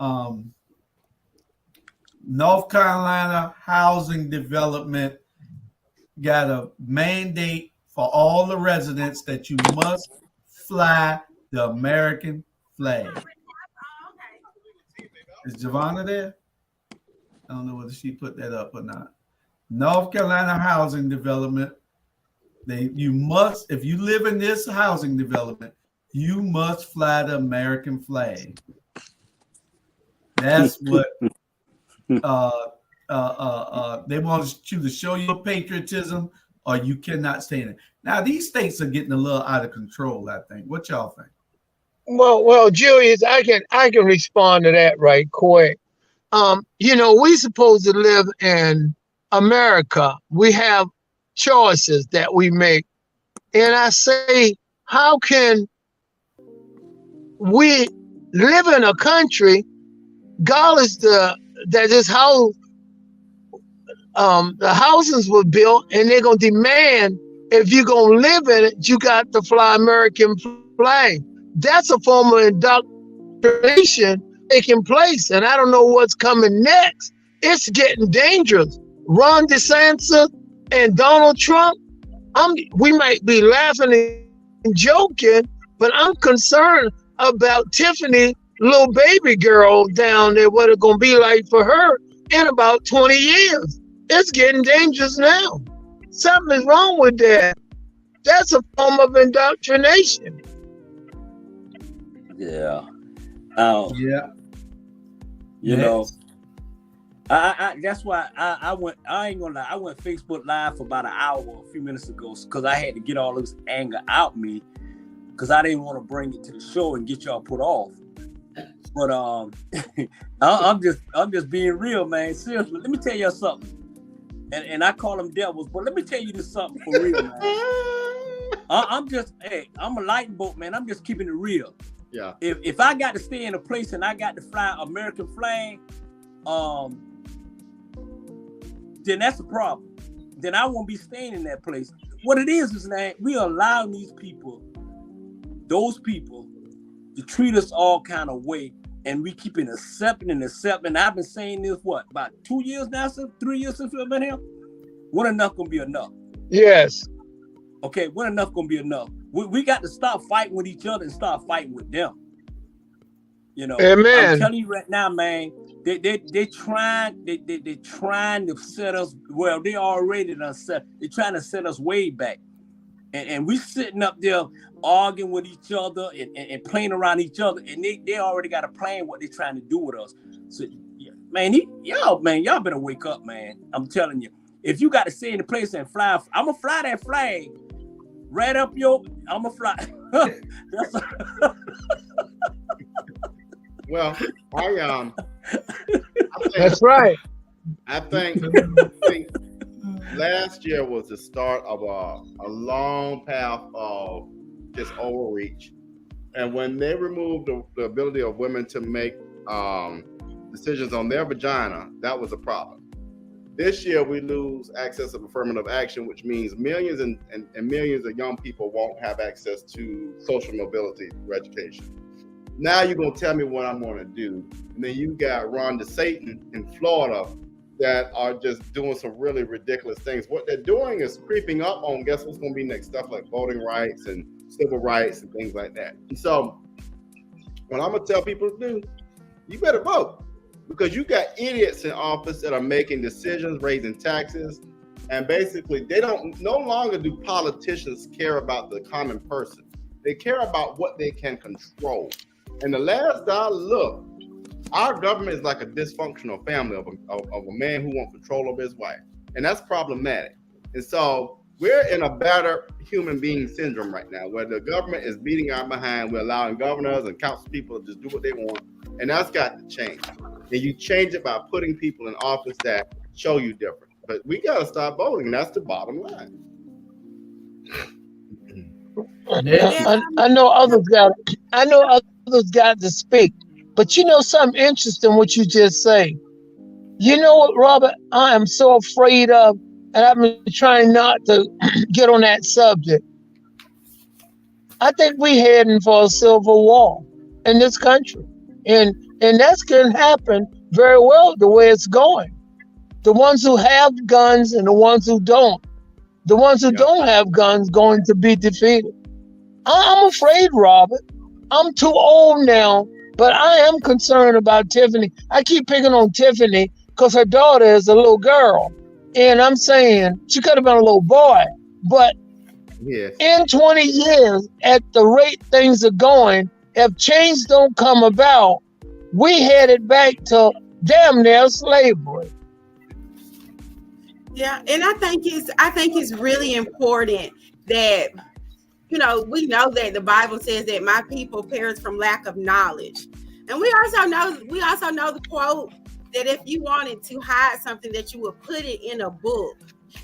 Um, North Carolina Housing Development got a mandate for all the residents that you must fly the American flag. Is Giovanna there? I don't know whether she put that up or not. North Carolina Housing Development. You must, if you live in this housing development, you must fly the American flag. That's what they want you to show your patriotism, or you cannot stay in it. Now these states are getting a little out of control, I think. What y'all think? Well, Julius, I can respond to that right quick. We supposed to live in America. We have choices that we make. And I say, how can we live in a country, regardless that is how the houses were built, and they're gonna demand if you're gonna live in it, you got to fly American flag. That's a form of indoctrination taking place, and I don't know what's coming next. It's getting dangerous. Ron DeSantis and Donald Trump, we might be laughing and joking, but I'm concerned about Tiffany, little baby girl down there, what it's going to be like for her in about 20 years. It's getting dangerous now. Something is wrong with that. That's a form of indoctrination. Yeah. Yeah. You know, I that's why I ain't gonna lie, I went Facebook Live for about an hour a few minutes ago because I had to get all this anger out me because I didn't want to bring it to the show and get y'all put off. But I'm just being real, man. Seriously, let me tell y'all something. And I call them devils, but let me tell you this something for real, man. I'm a light boat, man. I'm just keeping it real. Yeah. If I got to stay in a place and I got to fly American flag, then that's a problem. Then I won't be staying in that place. What it is that we allow those people, to treat us all kind of way, and we keep accepting. I've been saying this about 2 years now, 3 years since we've been here. When enough gonna be enough? Yes. Okay, when enough gonna be enough? We got to stop fighting with each other and start fighting with them. You know, Amen. I'm telling you right now, man. They're trying to set us. Well, they already done set. They're trying to set us way back, and we sitting up there arguing with each other and playing around each other, and they already got a plan what they're trying to do with us. So, yeah, man, y'all better wake up, man. I'm telling you, if you got to stay in the place and fly, I'm gonna fly that flag right up I'm gonna fly. Well, That's right. I think last year was the start of a long path of just overreach. And when they removed the ability of women to make decisions on their vagina, that was a problem. This year, we lose access of affirmative action, which means millions and millions of young people won't have access to social mobility through education. Now you're going to tell me what I'm going to do. And then you got Ron DeSantis in Florida that are just doing some really ridiculous things. What they're doing is creeping up on, guess what's going to be next, stuff like voting rights and civil rights and things like that. And so what I'm going to tell people to do, you better vote, because you got idiots in office that are making decisions, raising taxes, and basically they no longer do politicians care about the common person. They care about what they can control. And the last I looked, our government is like a dysfunctional family of a man who wants control over his wife. And that's problematic. And so we're in a better human being syndrome right now, where the government is beating our behind. We're allowing governors and council people to just do what they want. And that's got to change. And you change it by putting people in office that show you different. But we got to start voting. And that's the bottom line. I know others got to speak, but you know something interesting what you just say. You know what, Robert, I am so afraid of, and I've been trying not to get on that subject. I think we're heading for a civil war in this country. And And that can happen very well the way it's going. The ones who have guns and the ones who don't. The ones who don't have guns going to be defeated. I'm afraid, Robert. I'm too old now, but I am concerned about Tiffany. I keep picking on Tiffany because her daughter is a little girl. And I'm saying she could have been a little boy. But in 20 years, at the rate things are going, if change don't come about, we headed back to damn near slavery. Yeah, and I think it's really important that, you know, we know that the Bible says that my people perish from lack of knowledge. And we also know the quote that if you wanted to hide something, that you would put it in a book.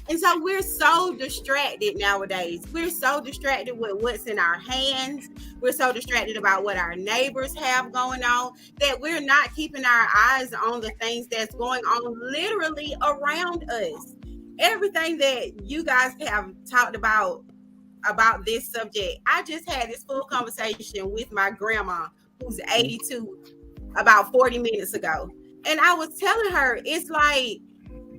And so we're so distracted nowadays. We're so distracted with what's in our hands. We're so distracted about what our neighbors have going on that we're not keeping our eyes on the things that's going on literally around us. Everything that you guys have talked about this subject, I just had this full conversation with my grandma, who's 82, about 40 minutes ago. And I was telling her, it's like,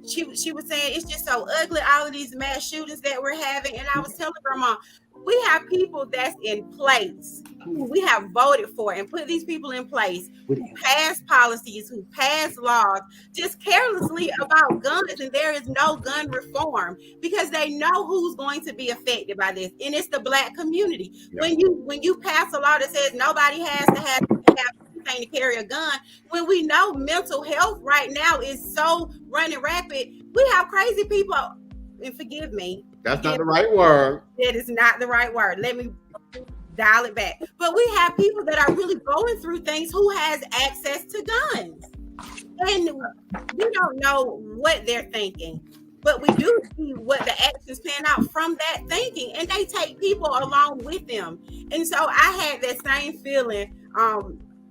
she was saying it's just so ugly, all of these mass shootings that we're having. And I was telling Grandma, we have people that's in place who we have voted for and put these people in place who pass policies, who pass laws just carelessly about guns, and there is no gun reform because they know who's going to be affected by this, and it's the Black community. When you pass a law that says nobody has to have to carry a gun, when we know mental health right now is so running rapid, we have crazy people, and forgive me, that's not the right word. That is not the right word. Let me dial it back. But we have people that are really going through things who has access to guns, and we don't know what they're thinking, but we do see what the actions pan out from that thinking, and they take people along with them. And so I had that same feeling,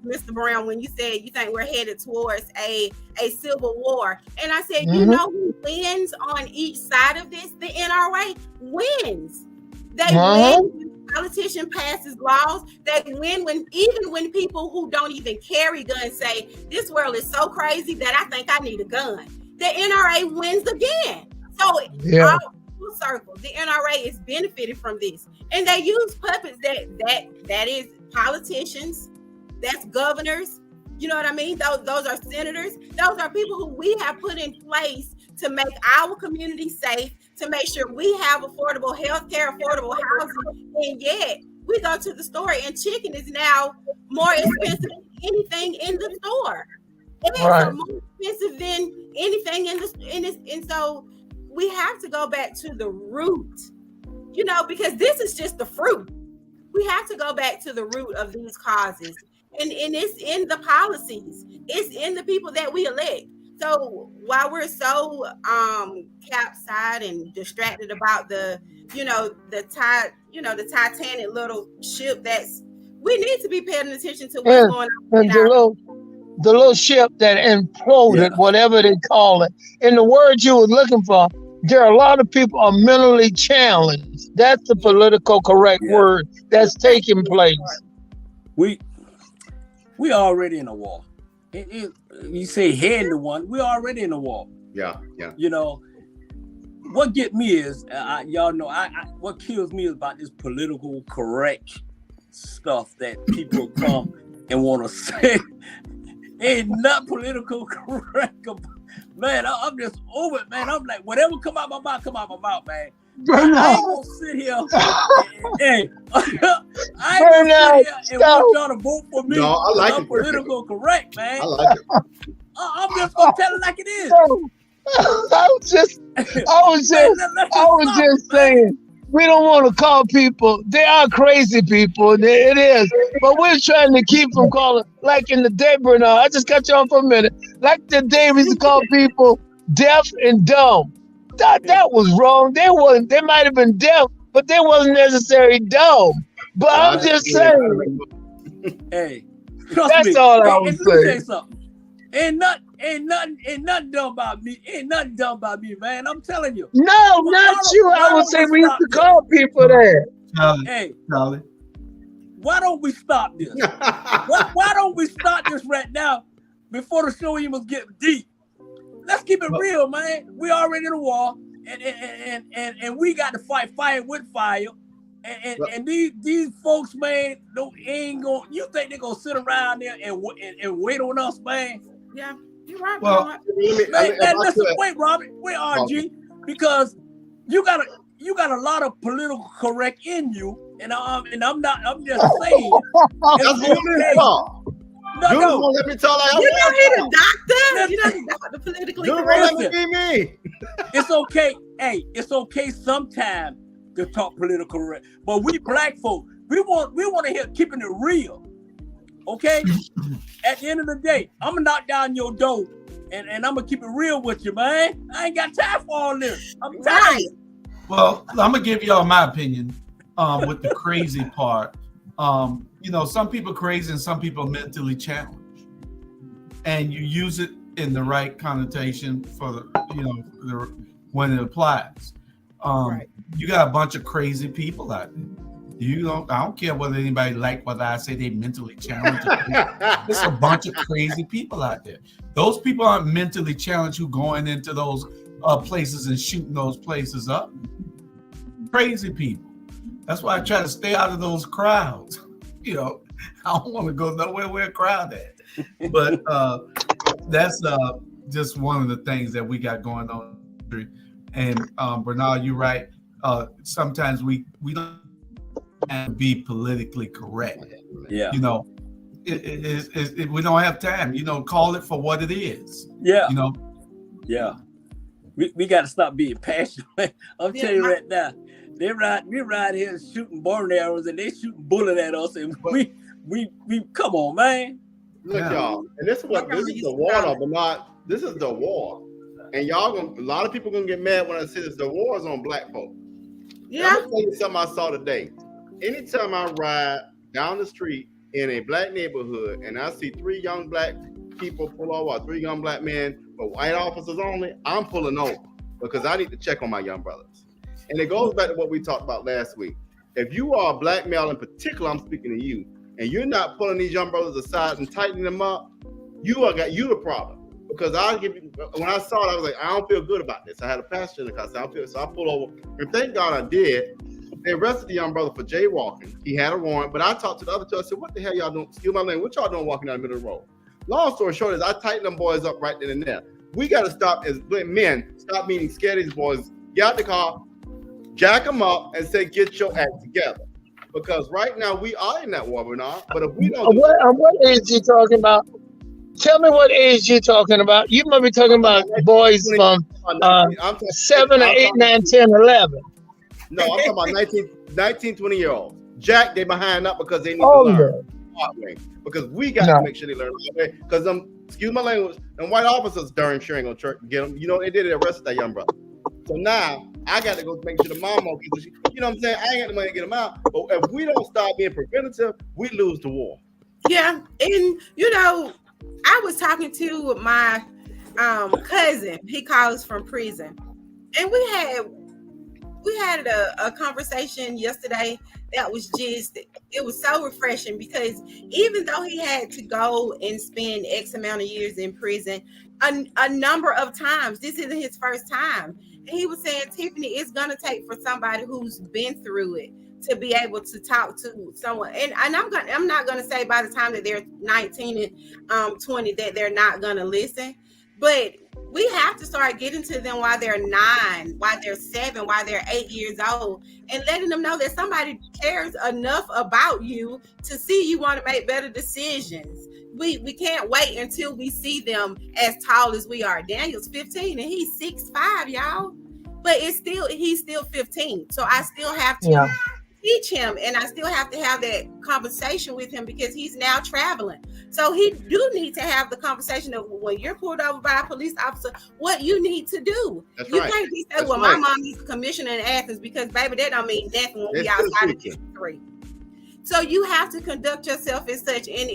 Mr. Brown, when you said you think we're headed towards a civil war. And I said, you know who wins on each side of this? The NRA wins. They win when the politician passes laws. They win even when people who don't even carry guns say, this world is so crazy that I think I need a gun. The NRA wins again. So all full circle, the NRA is benefiting from this. And they use puppets that is politicians, that's governors, you know what I mean? Those are senators. Those are people who we have put in place to make our community safe, to make sure we have affordable health care, affordable housing. And yet we go to the store and chicken is now more expensive than anything in the store. It's more expensive than anything in this. And so we have to go back to the root, you know, because this is just the fruit. We have to go back to the root of these causes. And it's in the policies. It's in the people that we elect. So while we're so capsized and distracted about the Titanic little ship, we need to be paying attention to what's going on. And the little ship that imploded, whatever they call it. And the word you were looking for, there are a lot of people are mentally challenged. That's the political correct word that's taking place. We already in a war. You say heading to one, we're already in a war. Yeah. You know, what get me is, y'all know, what kills me is about this political correct stuff that people come and want to say. Ain't not political correct. Man, I'm just over it, man. I'm like, whatever come out my mouth, man. I ain't gonna sit here and want y'all to vote for me. No, I like I'm it. political correct, man. I like it. I'm just gonna tell it like it is. I was just saying, we don't want to call people. They are crazy people. It is, but we're trying to keep from calling. Like in the day, Bernard. I just got you on for a minute. Like the day we used to call people deaf and dumb. That was wrong. They might have been deaf, but they wasn't necessarily dumb. But I'm just saying. Hey, that's all I was saying. Ain't nothing dumb about me. Ain't nothing dumb about me, man. I'm telling you. No, not you. I would say we used to call people that. Charlie, why don't we stop this? Why don't we start this right now before the show even gets deep? Let's keep it real, man. We already in the war, and we got to fight fire with fire. And these folks, man, ain't gonna. You think they're gonna sit around there and wait on us, man? Yeah, you're right. Well, Listen, wait, Robert, wait, RG, because you got a lot of political correct in you, and I'm just saying. That's okay. No. Let me tell you. You know he's a doctor. You know he's the politically correct. Let me be me. It's okay. Hey, it's okay sometimes to talk political correct, but we black folk, we want to hear keeping it real. Okay. At the end of the day, I'm gonna knock down your door, and I'm gonna keep it real with you, man. I ain't got time for all this. I'm tired. Well, I'm gonna give y'all my opinion with the crazy part. Some people crazy and some people mentally challenged, and you use it in the right connotation for when it applies. Right. You got a bunch of crazy people out there. I don't care whether anybody whether I say they mentally challenged. There's a bunch of crazy people out there. Those people aren't mentally challenged who going into those places and shooting those places up. Crazy people. That's why I try to stay out of those crowds. I don't want to go nowhere where a crowd at. But that's just one of the things that we got going on. And Bernard, you're right. Sometimes we don't have to be politically correct. Yeah. We don't have time. Call it for what it is. Yeah. Yeah. We got to stop being passionate. I'm telling you right now. We ride here shooting burn arrows and they shooting bullet at us, and we come on, man. Look, y'all, and this is the war, but not this is the war. And a lot of people gonna get mad when I say this. The war is on black folk. Yeah. I'm gonna tell you something I saw today. Anytime I ride down the street in a black neighborhood and I see 3 young black people pull over, 3 young black men, but white officers only, I'm pulling over because I need to check on my young brothers. And it goes back to what we talked about last week. If you are a black male in particular, I'm speaking to you, and you're not pulling these young brothers aside and tightening them up, you the problem. Because when I saw it, I was like, I don't feel good about this. I had a passenger in the car, so I pulled over. And thank God I did. They arrested the young brother for jaywalking. He had a warrant, but I talked to the other two. I said, what the hell y'all doing? Excuse my language. What y'all doing walking down the middle of the road? Long story short is I tightened them boys up right then and there. We got to stop as men, stop being scared of these boys. Get out the car, jack them up, and say, get your act together. Because right now we are in that war, Bernard. But if we don't, what age you talking about? Tell me what age you're talking about. You might be talking about boys from 7 or 8, 9, 10, 11. No, I'm talking about 19, 20-year-olds. Jack, they behind up because they need to learn the hard way. Because we got to make sure they learn the hard way. Because excuse my language, them white officers darn sure ain't gonna get them. They did arrest that young brother. So now I got to go make sure the mama gets you know what I'm saying? I ain't got the money to get them out. But if we don't start being preventative, we lose the war. Yeah, and I was talking to my cousin. He calls from prison, and we had a conversation yesterday that was it was so refreshing because even though he had to go and spend X amount of years in prison, a number of times, this isn't his first time. And he was saying, Tiffany, it's gonna take for somebody who's been through it to be able to talk to someone. And I'm not gonna say by the time that they're 19 and 20 that they're not gonna listen, but we have to start getting to them while they're 9, while they're 7, while they're 8 years old, and letting them know that somebody cares enough about you to see you want to make better decisions. We can't wait until we see them as tall as we are. Daniel's 15 and he's 6'5", y'all. But he's still 15. So I still have to teach him, and I still have to have that conversation with him because he's now traveling. So he do need to have the conversation of when you're pulled over by a police officer, what you need to do. That's you right. Can't just say, my mom is a commissioner in Athens, because baby, that don't mean nothing when we outside of District 3. So you have to conduct yourself as such, and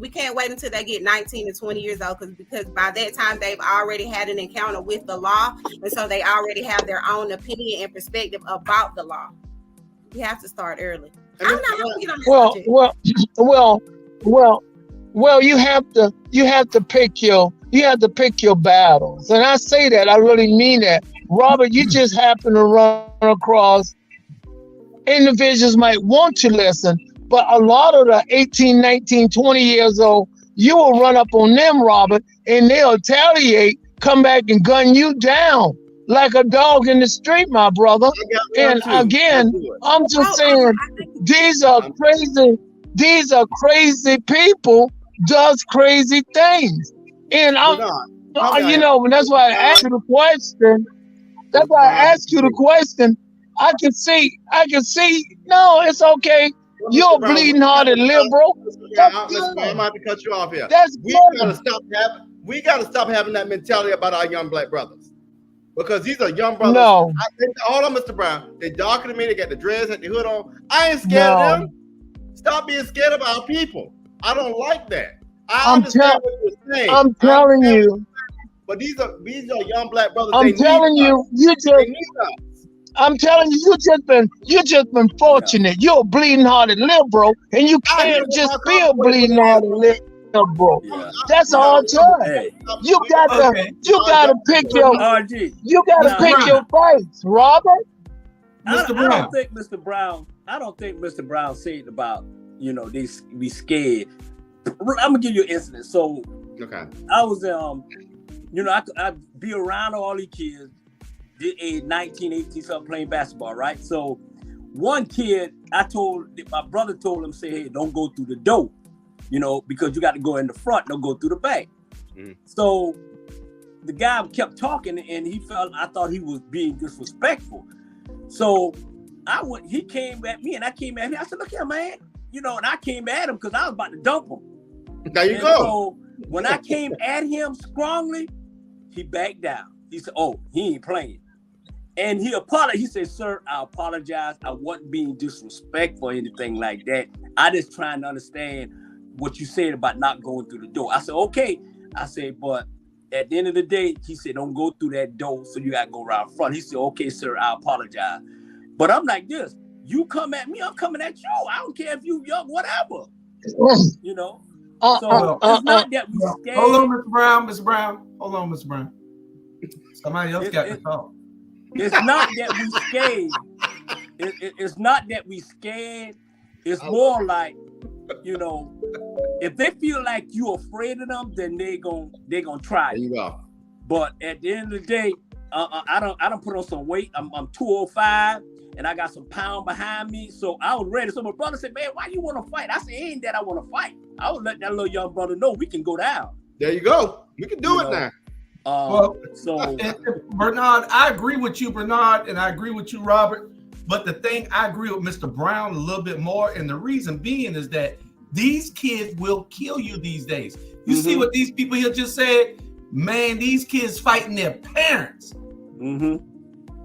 we can't wait until they get 19 and 20 years old, because by that time they've already had an encounter with the law, and so they already have their own opinion and perspective about the law. You have to start early. And I'm Mr. not Brown, gonna get on that Well, subject. well. You have to pick your battles, and I say that I really mean that. Robert, you just happen to run across individuals might want to listen, but a lot of the 18, 19, 20 years old, you will run up on them, Robert, and they'll retaliate, come back and gun you down like a dog in the street, my brother. I got one And too. again, Let's do it. I'm just Oh, saying, these are crazy people does crazy things. And I'm, Bernard, help me out here. and that's why I asked you the question. That's Mr. why I Brown, asked you the question. I can see, no, it's okay. well, You're Mr. a Brown, bleeding hearted liberal. That's Mr. Brown, I'm good. gonna have to cut you off here. That's We good. gotta stop having that mentality about our young black brothers. Because these are young brothers. No, Hold on, Mr. Brown. They darker than me, they got the dreads and the hood on. I ain't scared of them. Stop being scared of our people. I don't like that. I understand what you're saying. I'm telling you. But these are young black brothers. I'm telling you, you just been fortunate. You're a bleeding hearted liberal, and you can't just be a bleeding hearted liberal. Yeah. That's all it does. Hey, You gotta pick your RG. fights, Robert. I Mr. Brown. don't think Mr. Brown said about, they be scared. I'm gonna give you an incident. So Okay. I was I be around all these kids, age 19, 18, something, playing basketball, right? So one kid, my brother told him, say, hey, don't go through the door, because you got to go in the front, don't go through the back. So the guy kept talking, and I thought he was being disrespectful. So he came at me, and I came at him. I said, look here, man, and I came at him because I was about to dump him. There you go. So when I came at him strongly, he backed down. He said, oh, he ain't playing. And he apologized. He said, sir, I apologize. I wasn't being disrespectful or anything like that. I just trying to understand what you said about not going through the door. I said, okay. I said, but at the end of the day, he said, don't go through that door, so you got to go around front. He said, okay, sir, I apologize. But I'm like this. You come at me, I'm coming at you. I don't care if you young, whatever. So it's not that we scared. Hold on, Mr. Brown. Mr. Brown. Hold on, Mr. Brown. Somebody else got to talk. It's not that we scared. It's not that we scared. It's more like, if they feel like you're afraid of them, then they're gonna try. There you go. But at the end of the day, I don't put on some weight. I'm 205 and I got some pound behind me, so I was ready. So my brother said, "Man, why you want to fight?" I said, "Ain't that I want to fight. I was letting that little young brother know we can go down." There you go. We can do it now. Bernard, I agree with you, Bernard, and I agree with you, Robert. But the thing, I agree with Mr. Brown a little bit more, and the reason being is that these kids will kill you these days. You see what these people here just said? Man, these kids fighting their parents.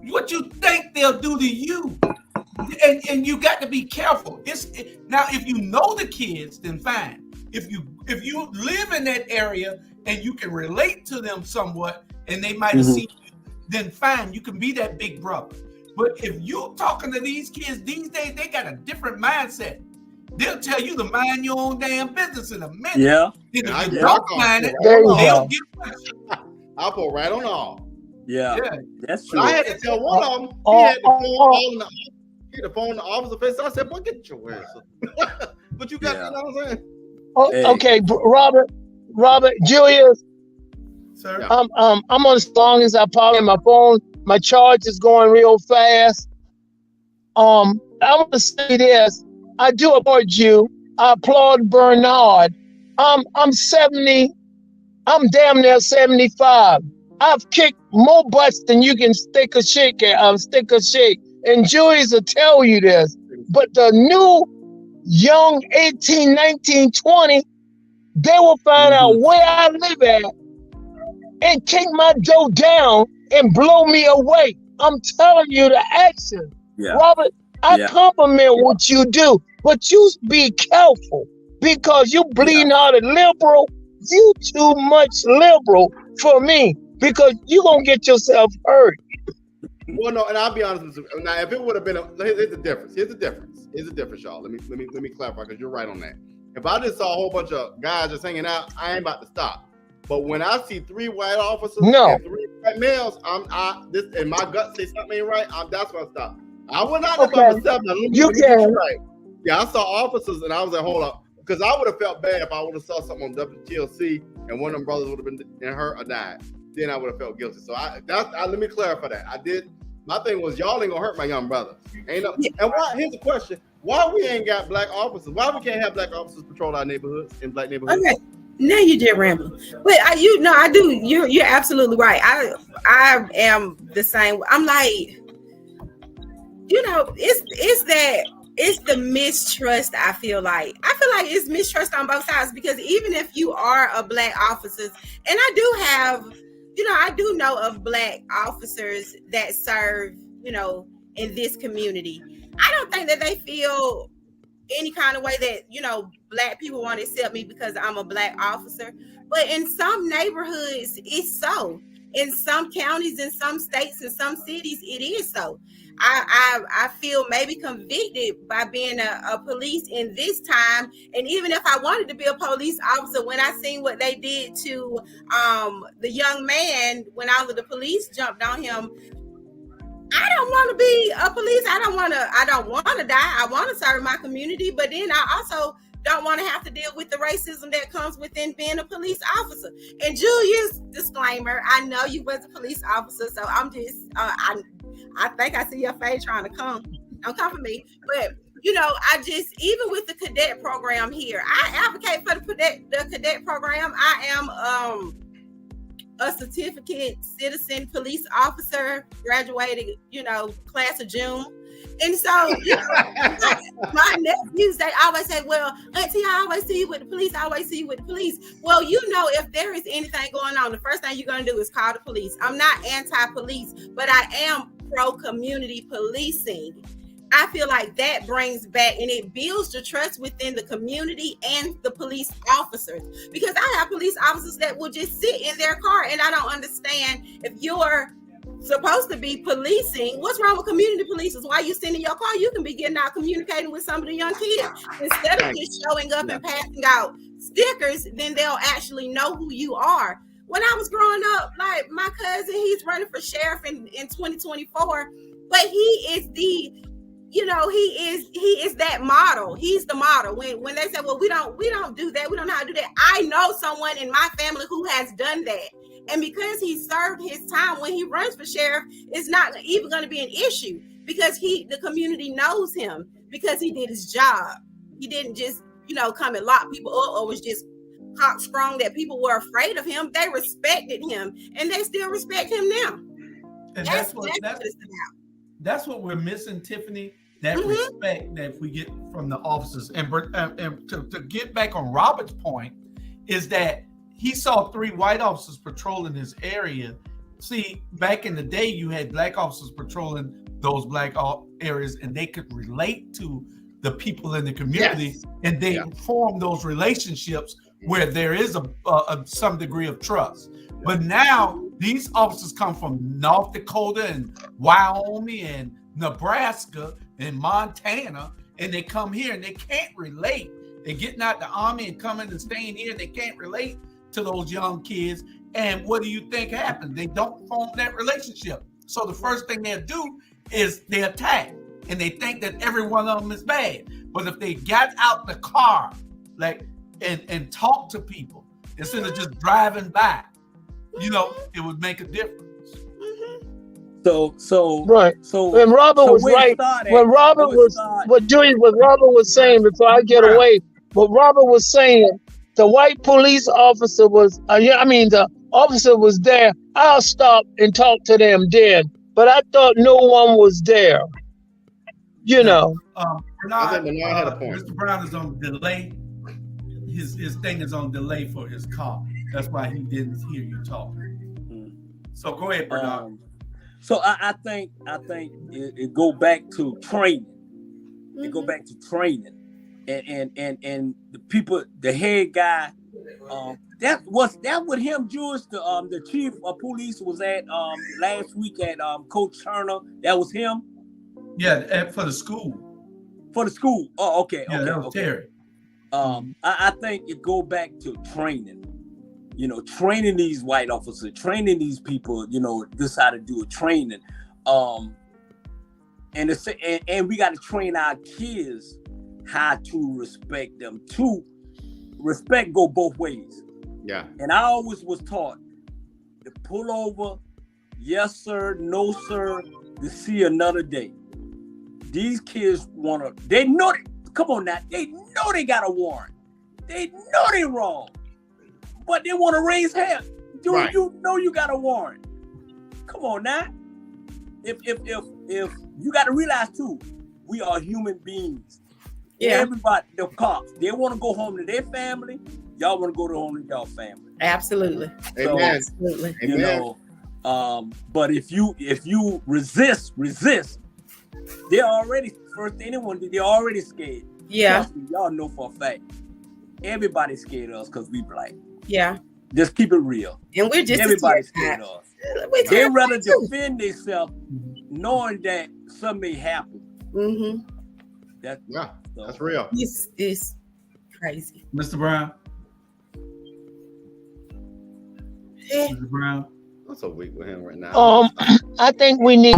What you think they'll do to you? And you got to be careful. Now, if you know the kids, then fine. If you live in that area and you can relate to them somewhat, and they might have seen you, then fine, you can be that big brother. But if you talking to these kids these days, they got a different mindset. They'll tell you to mind your own damn business in a minute. Yeah. If you don't mind it, They'll get I'll put right on all. Yeah, that's true. I had to tell one of them. He had to phone the officer face. I said, "Boy, get your ass." But you got, you know what I'm saying? Okay, Robert, Julius. Sir? I'm on as long as I power in my phone. My charge is going real fast. I want to say this. I do applaud you. I applaud Bernard. I'm 70. I'm damn near 75. I've kicked more butts than you can stick a shake. And Julius will tell you this. But the new young 18, 19, 20, they will find out where I live at and kick my door down and blow me away. I'm telling you the action. Yeah. Robert, I compliment what you do, but you be careful because you bleeding hearted liberal. You too much liberal for me because you gonna get yourself hurt. Well, no, and I'll be honest with you. Now, if it would have been, here's the difference. It's a difference, y'all. Let me clarify, because you're right on that. If I just saw a whole bunch of guys just hanging out, I ain't about to stop. But when I see 3 white officers and 3 white males, this and my gut say something ain't right. That's when I stop. I went out by myself. You can. Right. Yeah, I saw officers and I was like, hold up, because I would have felt bad if I would have saw something on WTLC and one of them brothers would have been hurt or died. Then I would have felt guilty. So let me clarify that. I did. My thing was, y'all ain't gonna hurt my young brother. Ain't no. And why? Here's the question: why we ain't got black officers? Why we can't have black officers patrol our neighborhoods in black neighborhoods? Okay. Now you did ramble, but I do. You're absolutely right. I am the same. I'm like, it's the mistrust. I feel like it's mistrust on both sides, because even if you are a black officer, and I do know of black officers that serve, in this community. I don't think that they feel any kind of way that, black people won't accept me because I'm a black officer. But in some neighborhoods, it's so. In some counties, in some states, in some cities, it is so. I feel maybe convicted by being a police in this time. And even if I wanted to be a police officer, when I seen what they did to the young man when all of the police jumped on him, I don't want to be a police. I don't want to die. I want to serve my community, but then I also don't want to have to deal with the racism that comes within being a police officer. And Julius, disclaimer, I know you was a police officer, so I'm just, I think I see your face trying to come for me. But, I just, even with the cadet program here, I advocate for the cadet program. I am a certificate citizen police officer, graduated, class of June. And so, my nephews, they always say, well, Auntie, I always see you with the police. I always see you with the police. Well, if there is anything going on, the first thing you're going to do is call the police. I'm not anti-police, but I am pro-community policing. I feel like that brings back and it builds the trust within the community and the police officers. Because I have police officers that will just sit in their car, and I don't understand, if you're supposed to be policing, what's wrong with community policers? Why you sitting in your car? You can be getting out communicating with some of the young kids instead of just showing up and passing out stickers. Then they'll actually know who you are. When I was growing up, like my cousin, he's running for sheriff in 2024, but he is he is that model. He's the model. When they say, well, we don't do that, we don't know how to do that. I know someone in my family who has done that. And because he served his time, when he runs for sheriff, it's not even going to be an issue, because the community knows him because he did his job. He didn't just, come and lock people up, or was just cock-sprung that people were afraid of him. They respected him, and they still respect him now. And that's what it's about. That's what we're missing, Tiffany. That respect that we get from the officers. And to get back on Robert's point, is that he saw 3 white officers patrolling his area. See, back in the day, you had black officers patrolling those black areas, and they could relate to the people in the community, and they form those relationships where there is some degree of trust. But now these officers come from North Dakota and Wyoming and Nebraska and Montana, and they come here and they can't relate. They're getting out the army and coming and staying here, and they can't relate to those young kids. And what do you think happens? They don't form that relationship. So the first thing they'll do is they attack, and they think that every one of them is bad. But if they got out the car, and talk to people instead of just driving by, it would make a difference. So right. So when Robert was right, when Robert was what Robert was saying before I get away, what Robert was saying, the white police officer was, the officer was there. I'll stop and talk to them then, but I thought no one was there. Bernard, had a point. Mr. Brown is on delay. His thing is on delay for his call. That's why he didn't hear you talking. So go ahead, Bernard. So I think it go back to training. It go back to training, and the people, the head guy, that what him, Jewish, the chief of police was at last week at Coach Turner. That was him. Yeah, for the school. For the school. Oh, okay. Yeah, Okay. that was Okay. Terry. I think it go back to training. You know, training these white officers, training these people. You know, this how to do it. Training. And we got to train our kids how to respect them. To respect go both ways. Yeah. And I always was taught to pull over, yes sir, no sir, to see another day. These kids they know, come on now, they know they got a warrant. They know they wrong, but they want to raise hell. Do Right. you know you got a warrant? Come on now. If you got to realize too, we are human beings. Yeah. Everybody, the cops, they want to go home to their family. Y'all want to go home to y'all family. Absolutely. So, Amen. Absolutely. you Amen. know, but if you resist, they're already first thing they're already scared. Yeah. Trust me, y'all know for a fact. Everybody's scared of us because we black. Yeah. Just keep it real. And we're just Everybody's scared of us. We're They rather terrified too. defend themselves knowing that something may happen. Mm-hmm. Yeah, that's real. It's crazy. Mr. Brown. Yeah. Mr. Brown. I'm so weak with him right now. I think we need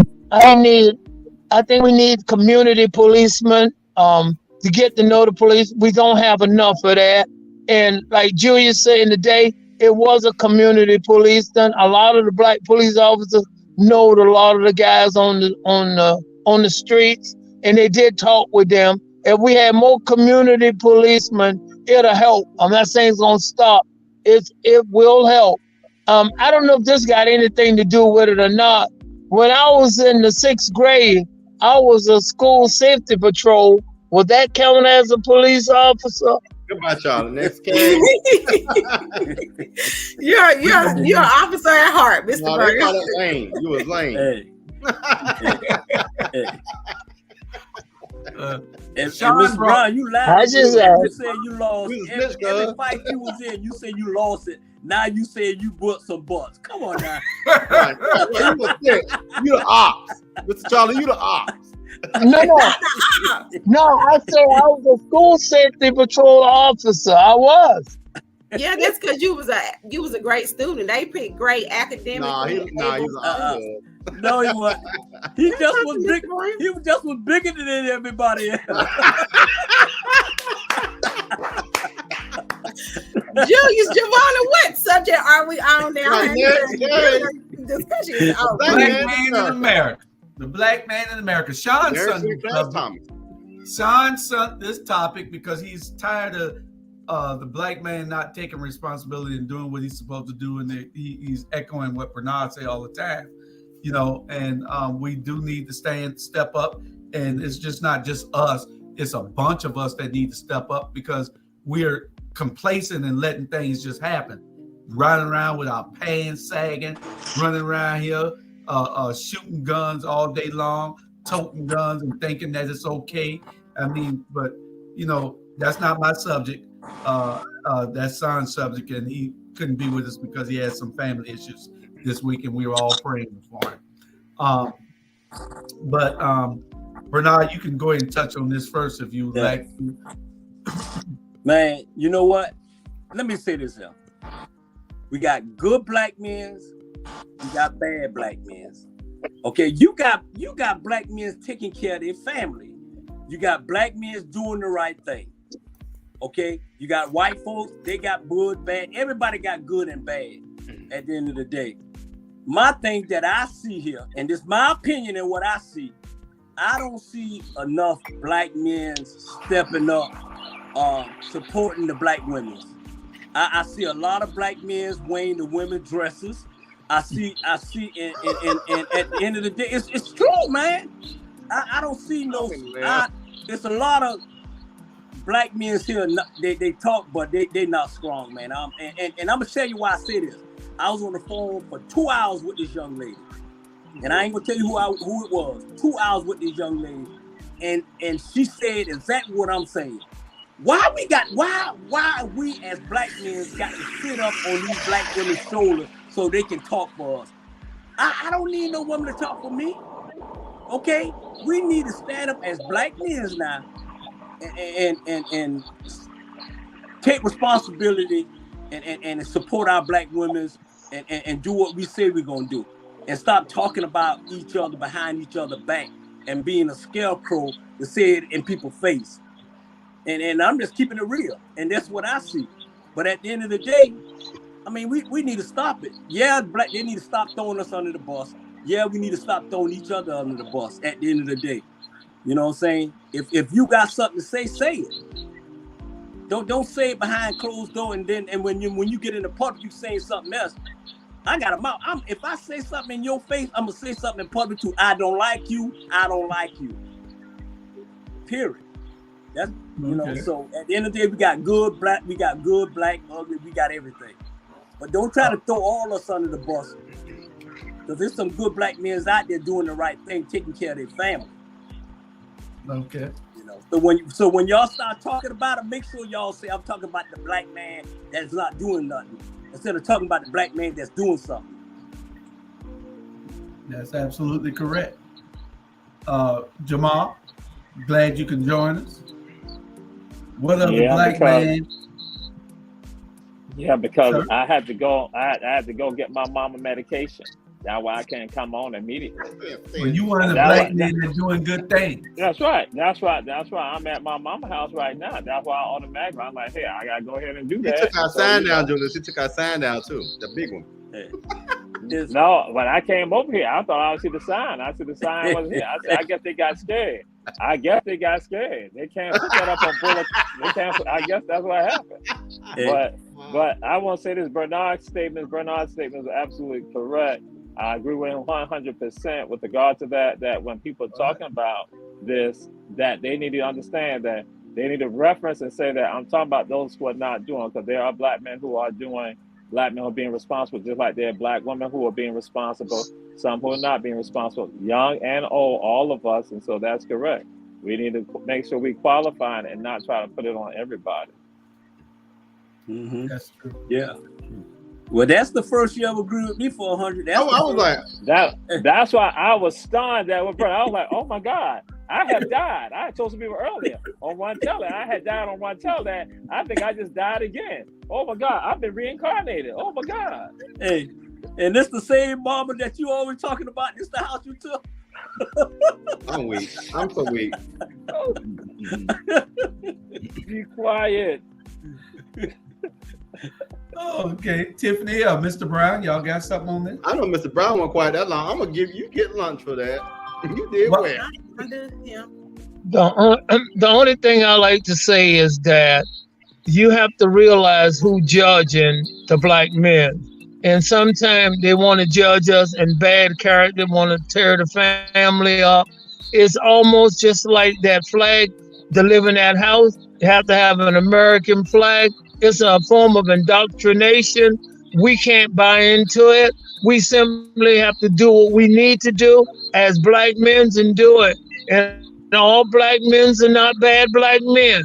community policemen to get to know the police. We don't have enough of that. And like Julius said today, it was a community police. Then a lot of the black police officers know a lot of the guys on the streets, and they did talk with them. If we had more community policemen, it'll help. I'm not saying it's gonna stop. It will help. I don't know if this got anything to do with it or not. When I was in the 6th grade, I was a school safety patrol. Would that count as a police officer? Goodbye, Charlie. Next case. You're an officer at heart, Mr. No, they call Burger. it lame. You was lame. Hey. And Sean Mr. Brown, you lied. I just you asked. said you lost We was every bitch, cuz. fight you was in. You said you lost it. Now you said you bought some butts. Come on now. Right. You was sick. You the ops. Mr. Charlie, you the ops. No. I said I was a school safety patrol officer. I was. Yeah, that's because you was a great student. They picked great academic. Nah, he was No, he wasn't. He just was big. He just was bigger than everybody else. Julius, Giovanna, what subject are we on now? Right, Discussion. Oh, Black man man in America. The black man in America. Sean sent this topic because he's tired of the black man not taking responsibility and doing what he's supposed to do, and he's echoing what Bernard say all the time, you know. And we do need to step up, and it's just not just us; it's a bunch of us that need to step up because we're complacent and letting things just happen, running around with our pants sagging, running around here, shooting guns all day long, toting guns and thinking that it's okay. I mean, but you know, that's not my subject. That's Son's subject, and he couldn't be with us because he had some family issues this week, and we were all praying for him. But Bernard, you can go ahead and touch on this first if you would like. Man, you know what? Let me say this here. We got good black men. We got bad black men. Okay, you got black men taking care of their family. You got black men doing the right thing. Okay, you got white folks, they got good, bad. Everybody got good and bad at the end of the day. My thing that I see here, and this is my opinion and what I see, I don't see enough black men stepping up, supporting the black women. I see a lot of black men wearing the women's dresses. I see, and at the end of the day, it's true, man. I don't see no. There's a lot of black men here. They talk, but they not strong, man. And I'm gonna tell you why I say this. I was on the phone for 2 hours with this young lady, and I ain't gonna tell you who it was. 2 hours with this young lady, and she said exactly what I'm saying. Why we as black men got to sit up on these black women's shoulders so they can talk for us? I don't need no woman to talk for me. Okay, we need to stand up as black men now and take responsibility and support our black women and do what we say we're gonna do, and stop talking about each other behind each other back and being a scarecrow to say it in people's face. And I'm just keeping it real, and that's what I see. But at the end of the day, I mean, we need to stop it. Yeah, they need to stop throwing us under the bus. Yeah, we need to stop throwing each other under the bus at the end of the day. You know what I'm saying? If you got something to say it. Don't say it behind closed door, and when you get in the public, you saying something else. I got a mouth. If I say something in your face, I'm gonna say something in public too. I don't like you. I don't like you. Period. That's know. So at the end of the day, we got good black, ugly, we got everything. But don't try to throw all us under the bus, because there's some good black men out there doing the right thing, taking care of their family. Okay. You know. So when y'all start talking about it, make sure y'all say I'm talking about the black man that's not doing nothing, instead of talking about the black man that's doing something. That's absolutely correct. Jamal, glad you can join us. What other black man? Yeah, because Sir? I had to go. I had to go get my mama medication. That's why I can't come on immediately. Well, you one of the black men that's doing good things. That's right. That's right. I'm at my mama's house right now. That's why I automatically I'm like, hey, I gotta go ahead and do that. He took our sign down, Julius. He took our sign down too, the big one. No, when I came over here, I thought I would see the sign. I see the sign was here. I said, I guess they got scared. They can't put that up on bullet. I guess that's what happened. But I want to say this: Bernard's statement is absolutely correct. I agree with him 100% with regard to that. That when people are talking about this, that they need to understand that they need to reference and say that I'm talking about those who are not doing, because there are black men who are doing. Black men who are being responsible, just like there are black women who are being responsible, some who are not being responsible, young and old, all of us. And so that's correct. We need to make sure we qualify it and not try to put it on everybody. Mm-hmm. That's true. Yeah. Well, that's the first you ever agree with me for 100. I was like, that's why I was stunned that with brother. I was like, oh my God, I have died. I had told some people earlier on one tele. I had died on one tele that I think I just died again. Oh my God, I've been reincarnated. Oh my God. Hey, and this the same mama that you always talking about. This the house you took. I'm weak. I'm so weak. Be quiet. Oh, okay. Tiffany or Mr. Brown, y'all got something on this? I know Mr. Brown won't quite that long. I'm gonna give you get lunch for that. You did well. The only thing I like to say is that you have to realize who judging the black men. And sometimes they want to judge us in bad character, want to tear the family up. It's almost just like that flag to live in that house. You have to have an American flag. It's a form of indoctrination. We can't buy into it. We simply have to do what we need to do as black men and do it. And all black men are not bad black men.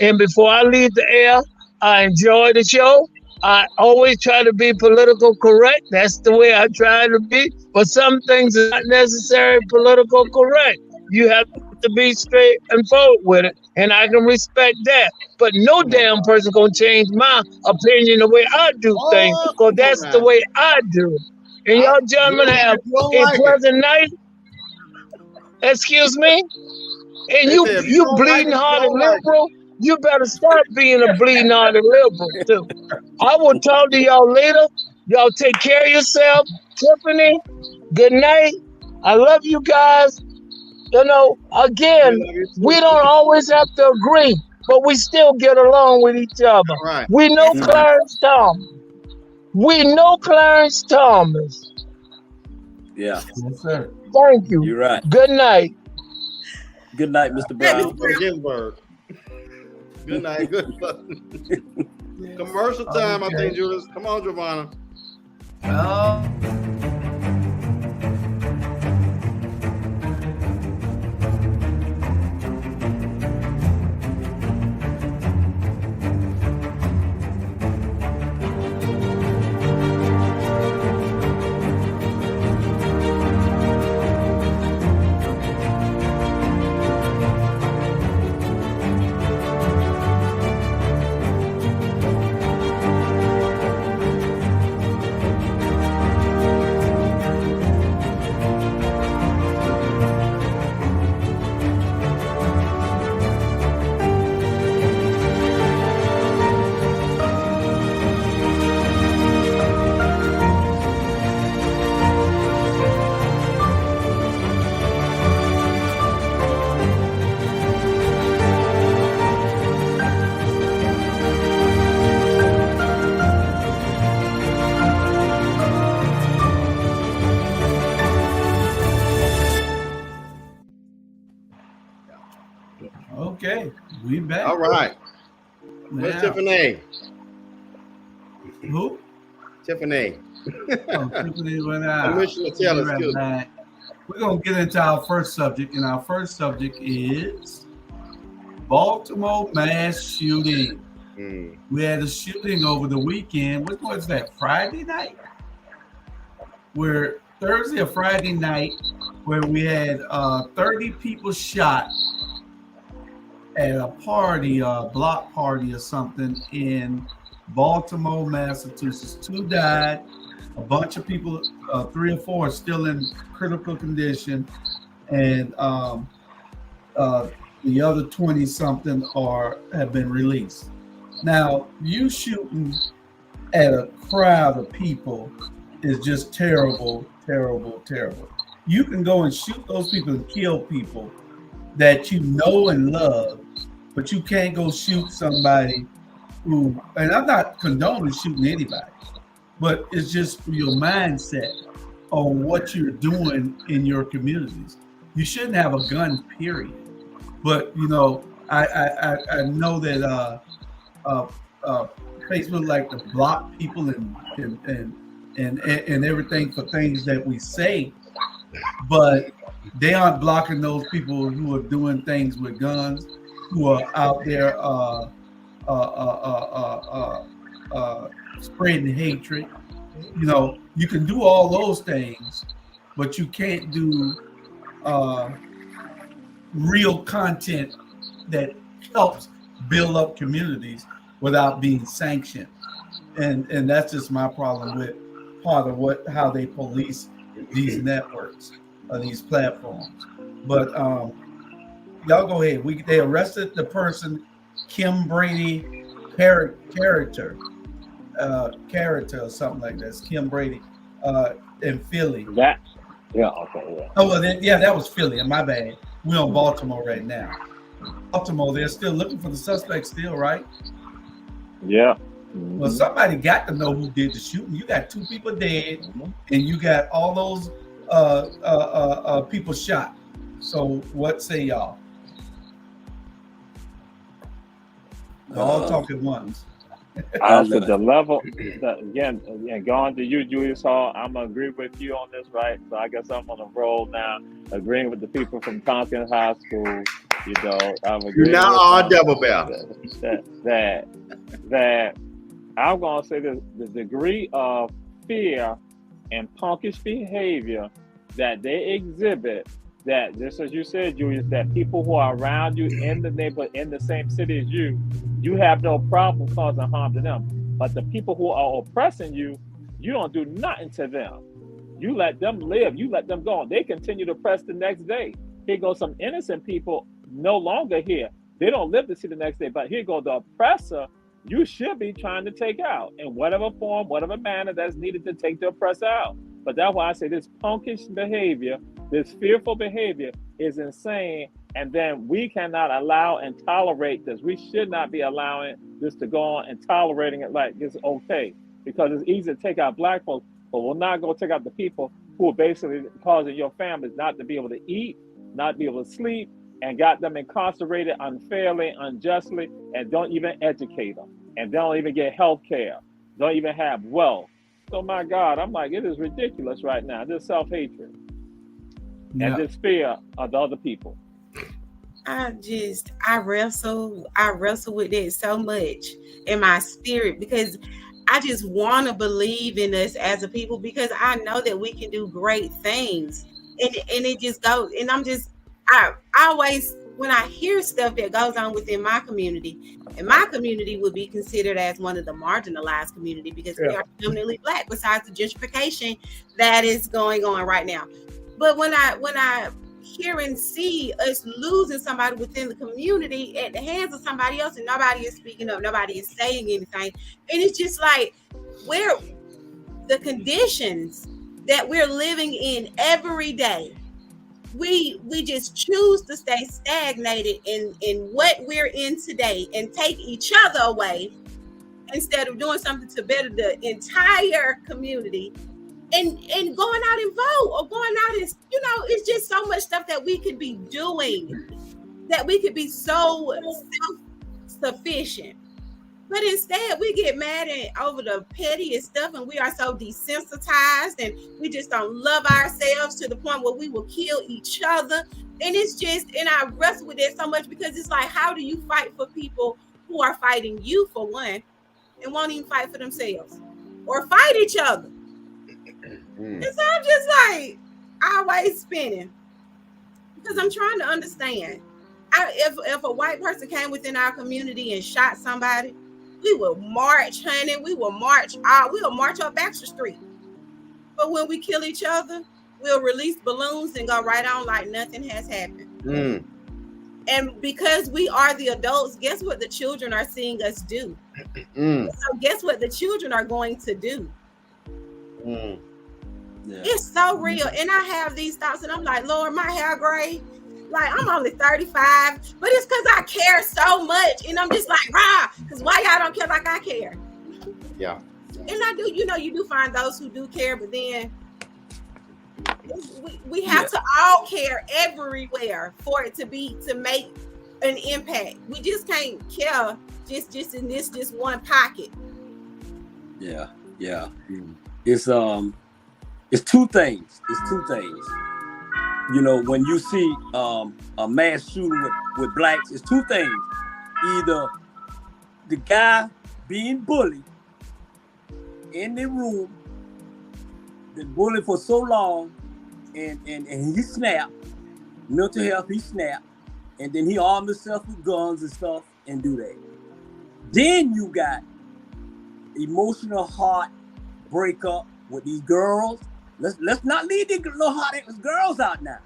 And before I leave the air, I enjoy the show. I always try to be political correct. That's the way I try to be. But some things are not necessarily political correct. You have to be straight and forward with it. And I can respect that. But no damn person gonna change my opinion the way I do things. Because that's the way I do it. And y'all gentlemen have a pleasant night. Excuse me? And you bleeding-hearted liberal, you better start being a bleeding-hearted liberal, too. I will talk to y'all later. Y'all take care of yourself. Tiffany, good night. I love you guys. You know, again, we don't always have to agree, but we still get along with each other. Right. We know Clarence Thomas. Yeah. Yes, sir. Thank you. You're right. Good night. Good night, Mr. Brown. Ginsburg. Good night. Good luck. Commercial time, I think, Julius. Come on, Giovanna. Oh. Okay, we back. All right. Where's Now, Tiffany? who? Tiffany. Oh, Tiffany went out. Commissioner Taylor, Be right excuse me. back. We're gonna get into our first subject, and our first subject is Baltimore mass shooting. We had a shooting over the weekend. What was that? Friday night? Where Thursday or Friday night, where we had 30 people shot at a party, block party or something in Baltimore, Massachusetts. 2 died. A bunch of people, 3 or 4 are still in critical condition, and the other 20 something have been released. Now, you shooting at a crowd of people is just terrible, terrible, terrible. You can go and shoot those people and kill people that you know and love, but you can't go shoot somebody who, and I'm not condoning shooting anybody, but it's just your mindset on what you're doing in your communities. You shouldn't have a gun, period. But you know, I know that Facebook like to block people and everything for things that we say, but they aren't blocking those people who are doing things with guns, who are out there spreading hatred. You know, you can do all those things, but you can't do real content that helps build up communities without being sanctioned. And that's just my problem with part of how they police these networks or these platforms. But y'all go ahead. They arrested the person, Kim Brady character or something like that. Kim Brady in Philly. Yeah, okay, yeah. Oh well, that was Philly. My bad. We're on Baltimore right now. Baltimore, they're still looking for the suspect still, right? Yeah. Well, somebody got to know who did the shooting. You got 2 people dead, and you got all those people shot. So what say y'all? All talk at once. To the level, again, going to you, Julius Hall, I'm going to agree with you on this, right? So I guess I'm on a roll now, agreeing with the people from Tompkins High School. You know, I'm agreeing You're not all double bell. That I'm going to say this, the degree of fear and punkish behavior that they exhibit, that just as you said, Julius, that people who are around you in the neighborhood, in the same city as you have no problem causing harm to them. But the people who are oppressing you, you don't do nothing to them. You let them live. You let them go. They continue to oppress the next day. Here goes some innocent people no longer here. They don't live to see the next day. But here goes the oppressor you should be trying to take out in whatever form, whatever manner that's needed to take the oppressor out. But that's why I say this punkish behavior, this fearful behavior is insane. And then we cannot allow and tolerate this. We should not be allowing this to go on and tolerating it like it's okay. Because it's easy to take out Black folks, but we're not going to take out the people who are basically causing your families not to be able to eat, not be able to sleep, and got them incarcerated unfairly, unjustly, and don't even educate them, and don't even get health care, don't even have wealth. So my God, I'm like, it is ridiculous right now, this self-hatred and this fear of the other people. I wrestle with it so much in my spirit, because I just want to believe in us as a people, because I know that we can do great things, and it just goes. And I always, when I hear stuff that goes on within my community, and my community would be considered as one of the marginalized community, because we are predominantly Black, besides the gentrification that is going on right now. But when I hear and see us losing somebody within the community at the hands of somebody else, and nobody is speaking up, nobody is saying anything, and it's just like, where the conditions that we're living in every day, we just choose to stay stagnated in what we're in today and take each other away instead of doing something to better the entire community, and going out and vote, or going out and, it's just so much stuff that we could be doing that we could be so self-sufficient. But instead, we get mad over the pettiest stuff, and we are so desensitized, and we just don't love ourselves to the point where we will kill each other. And it's just, and I wrestle with it so much because it's like, how do you fight for people who are fighting you for one, and won't even fight for themselves, or fight each other? And so I'm just like, always spinning because I'm trying to understand. If a white person came within our community and shot somebody, we will march, honey. We will march up Baxter Street. But when we kill each other, we'll release balloons and go right on like nothing has happened. And because we are the adults, guess what the children are seeing us do? So guess what the children are going to do? Yeah. It's so real. And I have these thoughts and I'm like, Lord, my hair gray. Like, I'm only 35, but it's because I care so much. And I'm just like, because why y'all don't care like I care? Yeah. And I do, you do find those who do care, but then we have to all care everywhere for it to make an impact. We just can't care just in this one pocket. Yeah. It's two things. When you see a mass shooting with blacks, it's two things. Either the guy being bullied in the room, been bullied for so long, and he snapped, mental health, he snapped, and then he armed himself with guns and stuff and do that. Then you got emotional heart breakup with these girls. Let's not leave these little hot-ass girls out now.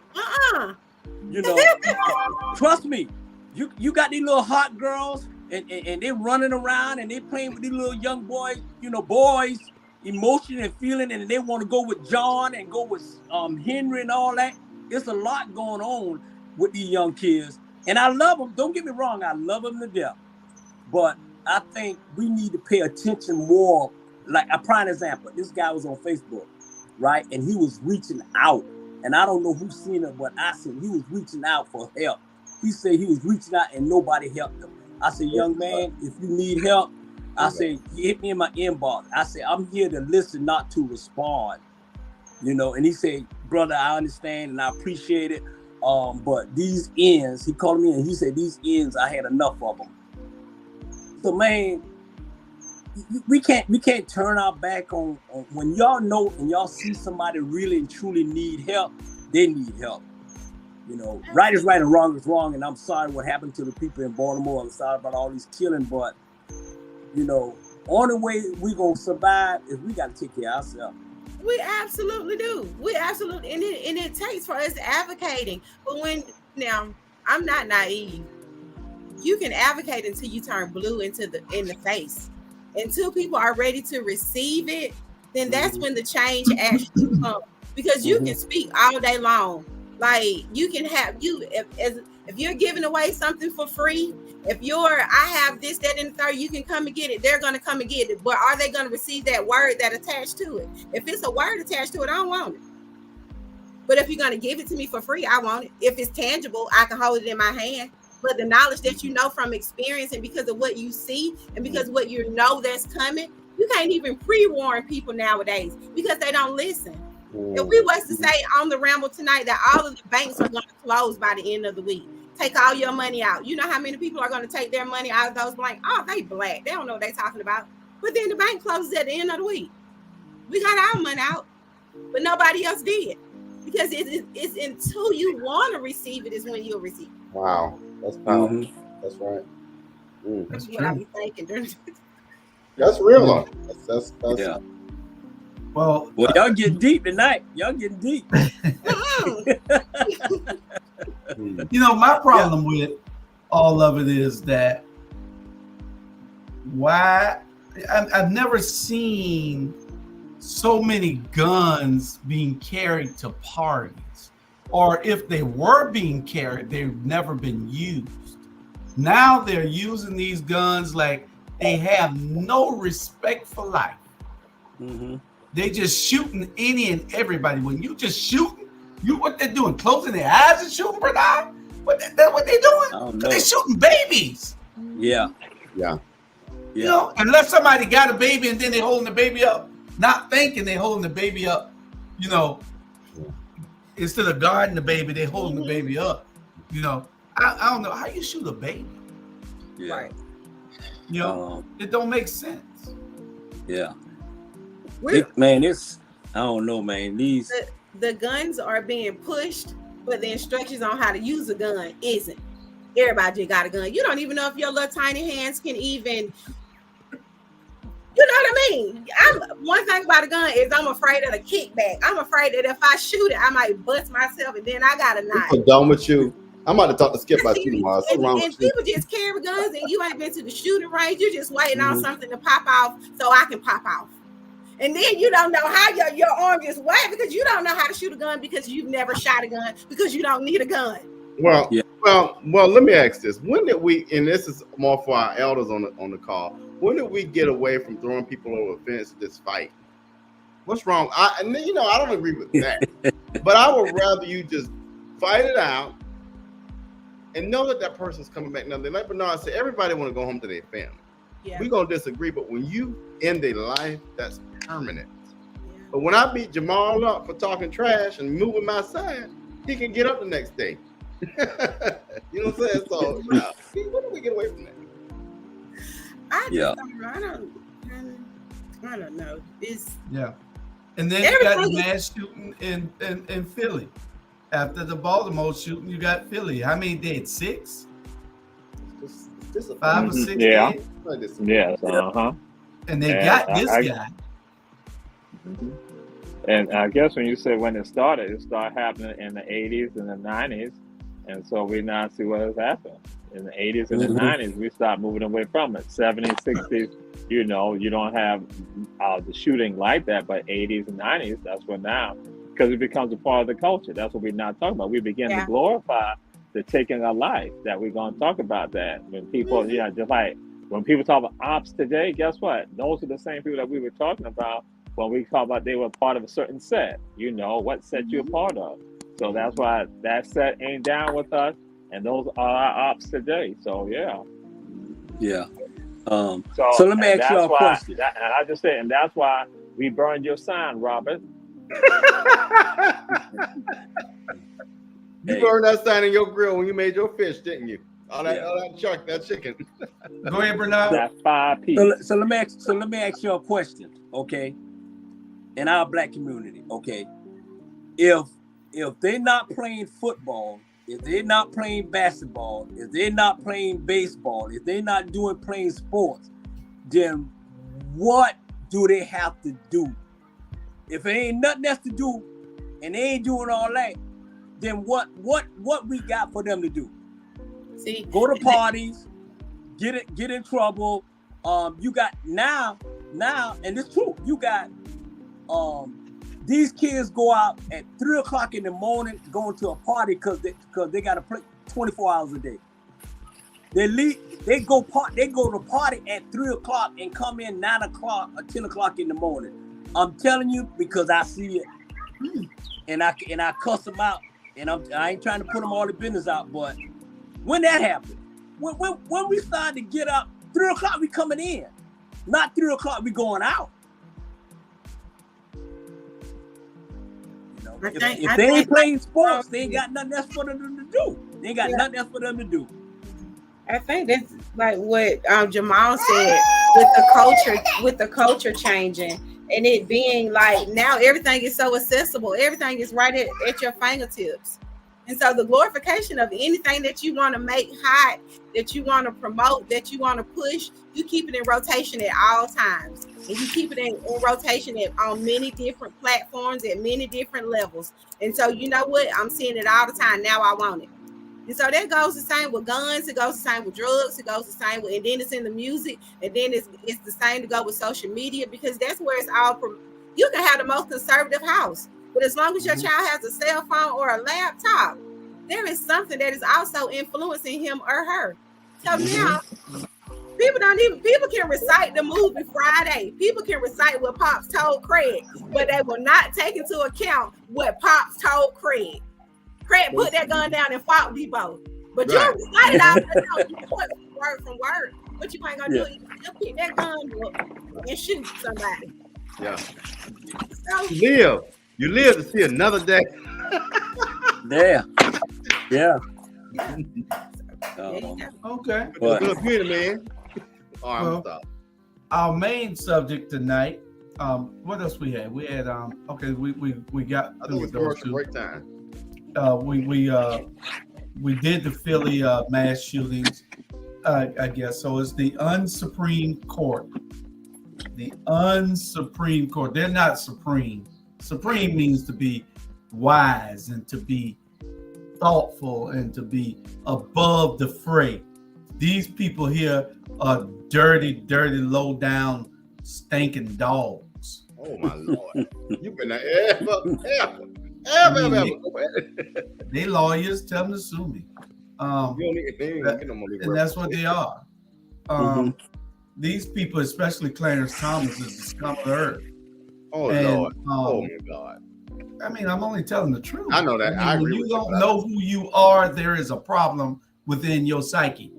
Trust me. You got these little hot girls and they're running around and they playing with these little young boys, boys, emotion and feeling, and they want to go with John and go with Henry and all that. It's a lot going on with these young kids. And I love them. Don't get me wrong. I love them to death. But I think we need to pay attention more. Like a prime example, this guy was on Facebook. Right, and he was reaching out, and I don't know who seen it, but I said he was reaching out for help. He said he was reaching out and nobody helped him. I said, young man, if you need help, I said, hit me in my inbox. I said, I'm here to listen, not to respond. And he said, brother, I understand and I appreciate it. But these ends, he called me and he said, these ends, I had enough of them. So man, we can't turn our back on when y'all know and y'all see somebody really and truly need help. They need help. Right is right and wrong is wrong. And I'm sorry what happened to the people in Baltimore. I'm sorry about all these killing, but only way we gonna survive is we gotta take care of ourselves. We absolutely do. We absolutely, and it takes for us advocating. But now I'm not naive. You can advocate until you turn blue in the face. Until people are ready to receive it, then that's when the change actually comes. Because you can speak all day long. Like you can have if you're giving away something for free, I have this, that, and the third, you can come and get it. They're gonna come and get it. But are they gonna receive that word that attached to it? If it's a word attached to it, I don't want it. But if you're gonna give it to me for free, I want it. If it's tangible, I can hold it in my hand. But the knowledge that you know from experience and because of what you see and because of what you know that's coming, you can't even pre-warn people nowadays because they don't listen. If we was to say on the Ramble tonight that all of the banks are going to close by the end of the week, take all your money out. You know how many people are going to take their money out of those blanks? Oh, they black. They don't know what they're talking about. But then the bank closes at the end of the week. We got our money out, but nobody else did. Because it's until you want to receive it is when you'll receive it. Wow. That's powerful. That's right. That's what I be thinking. That's real. That's yeah. Well, y'all getting deep tonight. Y'all getting deep. My problem with all of it is that I've never seen so many guns being carried to parties. Or if they were being carried, they've never been used. Now they're using these guns like they have no respect for life. They just shooting any and everybody. When you just shooting, what they're doing, closing their eyes and shooting, brother? That's what they doing. I don't 'Cause know. they shooting babies. Yeah. Yeah. You know, unless somebody got a baby and then they holding the baby up, not thinking they holding the baby up, you know, instead of guarding the baby, they holding the baby up. You know, I don't know how you shoot a baby. Yeah. Right. You know, it don't make sense. Yeah. We're- It's I don't know, man. These the guns are being pushed, but the instructions on how to use a gun isn't. Everybody just got a gun. You don't even know if your little tiny hands can even. You know what I mean? One thing about a gun is I'm afraid of the kickback. I'm afraid that if I shoot it, I might bust myself, and then I got a knife. What's done with you? I'm about to talk to Skip about you tomorrow. What's wrong And with you? people just carry guns, and you ain't been to the shooting range. You're just waiting on something to pop off so I can pop off. And then you don't know how your arm just waved because you don't know how to shoot a gun because you've never shot a gun because you don't need a gun. Well, let me ask this. When did we, and this is more for our elders on the call, when did we get away from throwing people over the fence to this fight? What's wrong? I don't agree with that. But I would rather you just fight it out and know that person's coming back. Now, like Bernard said, everybody want to go home to their family. Yeah. We're going to disagree, but when you end their life, that's permanent. Yeah. But when I beat Jamal up for talking trash and moving my side, he can get up the next day. You know what I'm saying? So, when do we get away from that? I don't know. And then you got the mass shooting in Philly. After the Baltimore shooting, you got Philly. How many dead? 6? This 5 or 6 Yeah. dead? Yes. And they got this guy. And I guess when you said when it started happening in the 80s and the 90s. And so we now see what has happened. In the 80s and the 90s, we stopped moving away from it. 70s, 60s, you don't have the shooting like that, but 80s and 90s, that's what now, because it becomes a part of the culture. That's what we're not talking about. We begin to glorify the taking of life, that we're going to talk about that. When people, just like when people talk about ops today, guess what? Those are the same people that we were talking about when we talk about they were part of a certain set. What set you a part of. So that's why that set ain't down with us, and those are our ops today. So So let me ask you a question. And I just said, and that's why we burned your sign, Robert. You burned that sign in your grill when you made your fish, didn't you? All that chicken. Go ahead, Bernard. That 5 pieces. So let me ask you a question, okay? In our black community, okay? If they're not playing football, if they're not playing basketball, if they're not playing baseball, if they're not playing sports, then what do they have to do? If it ain't nothing else to do and they ain't doing all that, then what we got for them to do? See, go to parties, get in trouble. You got now, and it's true. You got these kids go out at 3 o'clock in the morning going to a party because they got to play 24 hours a day. They leave. They go to party at 3 o'clock and come in 9 o'clock or 10 o'clock in the morning. I'm telling you because I see it, and I cuss them out, and I ain't trying to put them all the business out, but when that happened, when we started to get up 3 o'clock, we coming in, not 3 o'clock we going out. If they ain't playing sports, they ain't got nothing else for them to do. They ain't got nothing else for them to do. I think that's like what Jamal said with the culture changing and it being like now everything is so accessible. Everything is right at your fingertips. And so the glorification of anything that you want to make hot, that you want to promote, that you want to push, you keep it in rotation at all times. And you keep it in rotation on many different platforms at many different levels. And so you know what? I'm seeing it all the time. Now I want it. And so that goes the same with guns. It goes the same with drugs. It goes the same with, and then it's in the music. And then it's the same to go with social media because that's where it's all from. You can have the most conservative house, but as long as your child has a cell phone or a laptop, there is something that is also influencing him or her. So now people can recite the movie Friday. People can recite what Pops told Craig, but they will not take into account what Pops told Craig. Craig put that gun down and fought Debo. But you Right. started out you word from word. What you ain't gonna do? You still pick that gun up and shoot somebody. Yeah. So, You live to see another day. Yeah. yeah. There you go. Okay. But Good beauty, man. All right, I'm Well, stop. Our main subject tonight. What else we had? We had okay, we got I through think with it's those commercial two. break time. We did the Philly mass shootings, I guess. So it's the UnSupreme Court. The UnSupreme Court. They're not supreme. Supreme means to be wise and to be thoughtful and to be above the fray. These people here are dirty, low down, stinking dogs. Oh my Lord. You've been ever. They lawyers tell them to sue me. And that's what they are. These people, especially Clarence Thomas, is the scum of the earth. Oh And, Lord. Oh my God. I mean, I'm only telling the truth. I know that. I when agree you with don't you. know who you are, there is a problem within your psyche.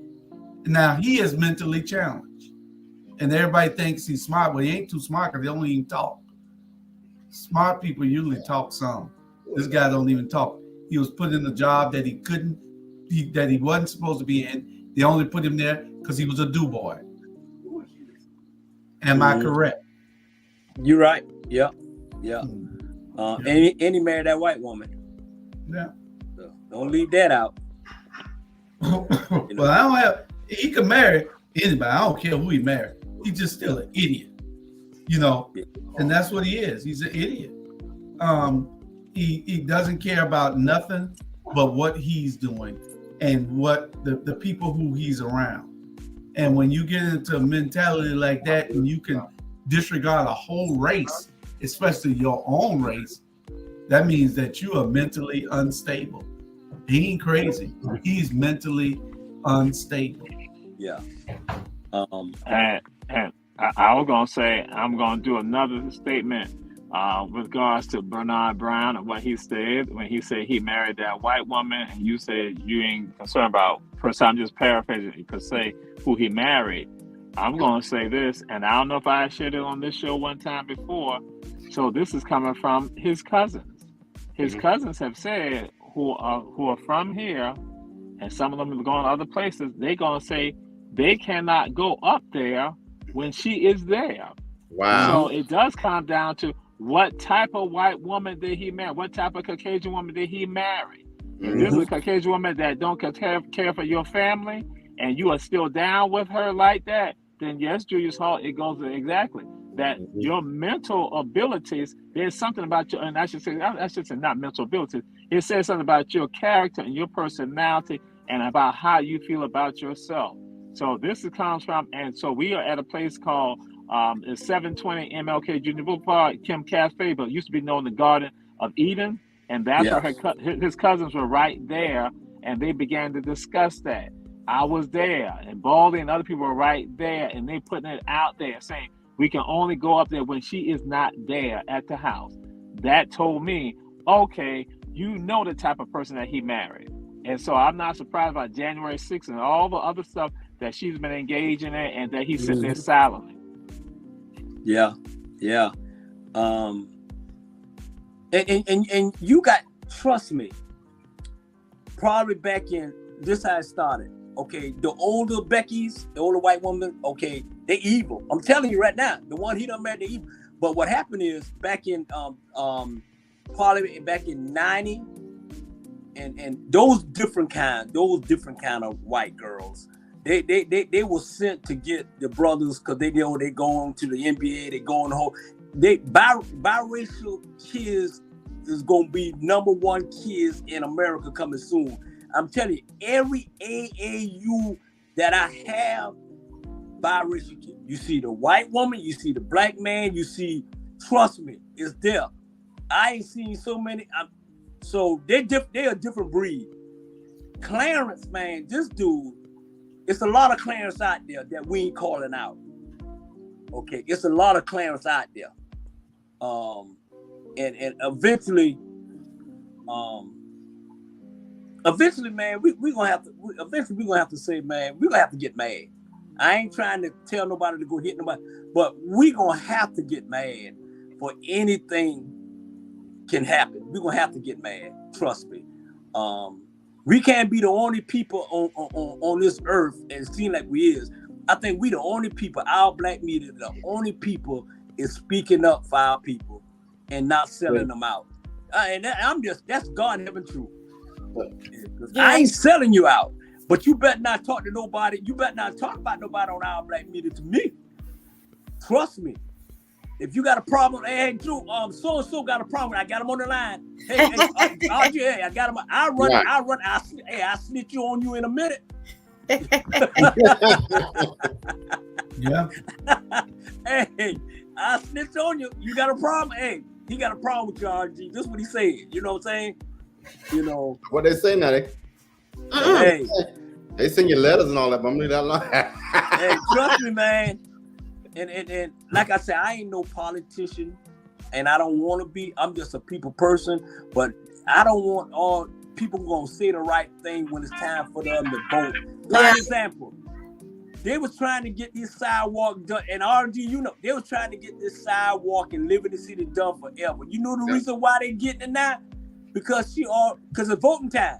Now, he is mentally challenged. And everybody thinks he's smart, but he ain't too smart because they don't even talk. Smart people usually talk some. This guy don't even talk. He was put in a job that he wasn't supposed to be in. They only put him there because he was a do boy. Am I correct? You're right. Yeah. And he married that white woman. Yeah. So don't leave that out. Well, he can marry anybody. I don't care who he married. He's just still an idiot. And that's what he is. He's an idiot. He doesn't care about nothing but what he's doing and what the people who he's around. And when you get into a mentality like that and you can disregard a whole race, especially your own race, that means that you are mentally unstable. He ain't crazy. He's mentally unstable. Yeah. And I was gonna say I'm gonna do another statement with regards to Bernard Brown and what he said when he said he married that white woman, and you said you ain't concerned about. First, I'm just paraphrasing. You could say who he married. I'm gonna say this, and I don't know if I shared it on this show one time before. So this is coming from his cousins. His cousins have said who are from here, and some of them have gone other places. They're gonna say they cannot go up there when she is there. Wow. So it does come down to what type of white woman did he marry? What type of Caucasian woman did he marry? If this is a Caucasian woman that don't care for your family and you are still down with her like that, then yes, Julius Hall, it goes exactly that your mental abilities, there's something about you, and I should say not mental abilities, it says something about your character and your personality and about how you feel about yourself. So this comes from, and so we are at a place called 720 MLK Junior Boulevard, Kim Cafe, but it used to be known as the Garden of Eden, and that's where his cousins were right there, and they began to discuss that. I was there, and Baldy and other people were right there, and they putting it out there saying we can only go up there when she is not there at the house. That told me, okay, you know the type of person that he married. And so I'm not surprised about January 6th and all the other stuff that she's been engaging in and that he's sitting there silently. Yeah. And you got, trust me, probably back in, this how it started. Okay, the older Beckys, the older white woman, okay, they evil. I'm telling you right now, the one he done married, they evil. But what happened is back in probably back in 90, and those different kind of white girls, they were sent to get the brothers because they know they going to the NBA, they going home. Biracial kids is gonna be #1 kids in America coming soon. I'm telling you, every AAU that I have, biracial kid. You see the white woman, you see the black man, you see, trust me, it's there. I ain't seen so many. So they're a different breed. Clarence, man, this dude, it's a lot of Clarence out there that we ain't calling out. Okay, it's a lot of Clarence out there. And eventually, eventually, man, we're gonna have to say, man, we're gonna have to get mad. I ain't trying to tell nobody to go hit nobody, but we're gonna have to get mad for anything can happen. We're gonna have to get mad. Trust me. We can't be the only people on this earth, and it seems like we is. I think we the only people, our black media, the only people is speaking up for our people and not selling them out. And that's God heaven truth. I ain't selling you out, but you better not talk to nobody. You better not talk about nobody on our black media to me. Trust me. If you got a problem, hey, Drew, so and so got a problem. I got him on the line. Hey, hey, I got him. I'll snitch you on you in a minute. Yeah. Hey, I'll snitch on you. You got a problem? Hey, he got a problem with you, RG. This is what he said. You know what I'm saying? You know what they say now. Hey, they send you letters and all that, but I'm leaving that alone. Hey, trust me, man. And like I said, I ain't no politician, and I don't want to be. I'm just a people person, but I don't want all people gonna say the right thing when it's time for them to vote. For example, they was trying to get this sidewalk done, and RG, you know, they was trying to get this sidewalk and live in the city done forever. You know the reason why they getting it now? Because it's voting time.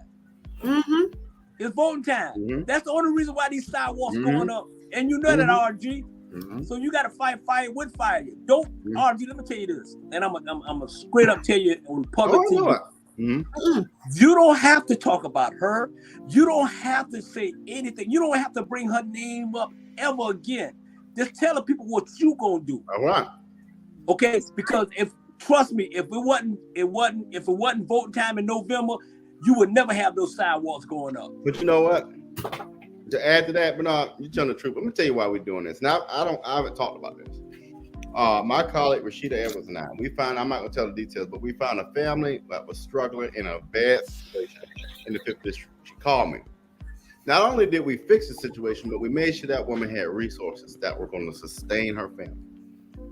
Mm-hmm. It's voting time. Mm-hmm. That's the only reason why these sidewalks going up. And you know that, RG. Mm-hmm. So you got to fight fire with fire. Don't, RG, let me tell you this. And I'm a straight up tell you on public TV. Mm-hmm. You don't have to talk about her. You don't have to say anything. You don't have to bring her name up ever again. Just tell the people what you gonna do. All right. Okay? Because trust me, if it wasn't voting time in November, you would never have those sidewalks going up. But you know what? To add to that, Bernard, you're telling the truth. Let me tell you why we're doing this. Now, I haven't talked about this. My colleague Rashida Evans and I, I'm not gonna tell the details, but we found a family that was struggling in a bad situation in the 5th district. She called me. Not only did we fix the situation, but we made sure that woman had resources that were going to sustain her family.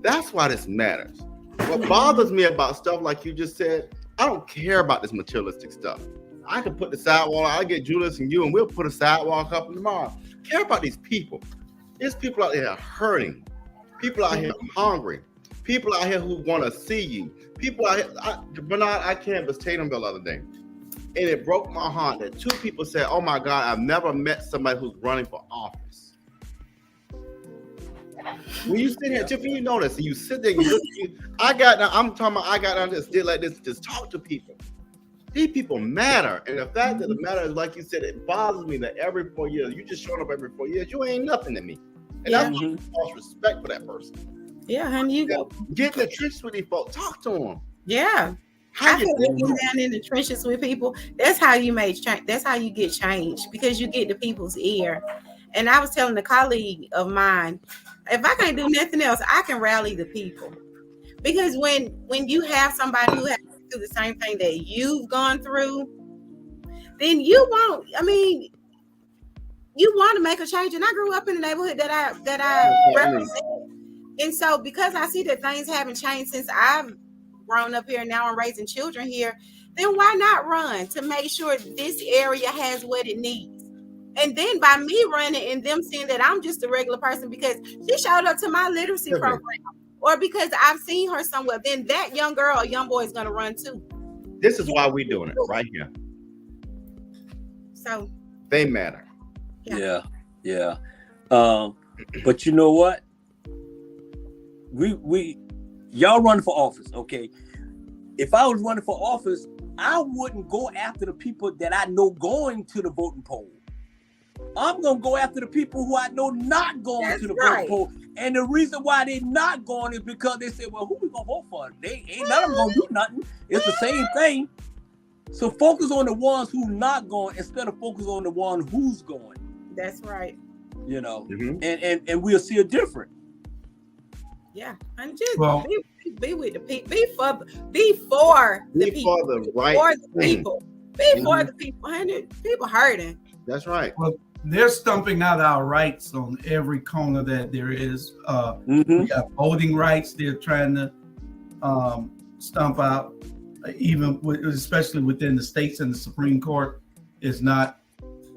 That's why this matters. What bothers me about stuff like you just said, I don't care about this materialistic stuff. I can put the sidewalk, I'll get Julius and you, and we'll put a sidewalk up tomorrow. I care about these people. There's people out there hurting. People out here hungry. People out here who want to see you. People out here, Bernard, I canvassed Tatumville the other day. And it broke my heart that 2 people said, oh my God, I've never met somebody who's running for office. When you sit here, Tiffany, you know this, and you sit there, I got down just did like this, just talk to people. These people matter. And the fact that the matter is, like you said, it bothers me that every 4 years, you just showing up every 4 years, you ain't nothing to me. And that's why I lost respect for that person. Yeah, honey, you go. Get in the trenches with these folks. Talk to them. Yeah. I feel like getting down in the trenches with people. That's how you make change. That's how you get change, because you get the people's ear. And I was telling a colleague of mine, if I can't do nothing else, I can rally the people. Because when you have somebody who has to do the same thing that you've gone through, then you want to make a change. And I grew up in the neighborhood that I represent. And so because I see that things haven't changed since I've grown up here and now I'm raising children here, then why not run to make sure this area has what it needs? And then by me running and them seeing that I'm just a regular person because she showed up to my literacy program, or because I've seen her somewhere, then that young girl or young boy is going to run too. This is why we're doing it right here. So they matter. Yeah. But you know what? We y'all running for office, okay? If I was running for office, I wouldn't go after the people that I know going to the voting poll. I'm gonna go after the people who I know not going to the voting poll. And the reason why they're not going is because they say, well, who we gonna vote for? They ain't none of them gonna do nothing. It's the same thing. So focus on the ones who not going instead of focus on the one who's going. That's right. You know, and we'll see a difference. Yeah, and just be with the people. Be for the people. Be for the people. Honey, people hurting. That's right. Well, they're stumping out our rights on every corner that there is. We got voting rights. They're trying to stump out, especially within the states and the Supreme Court. is not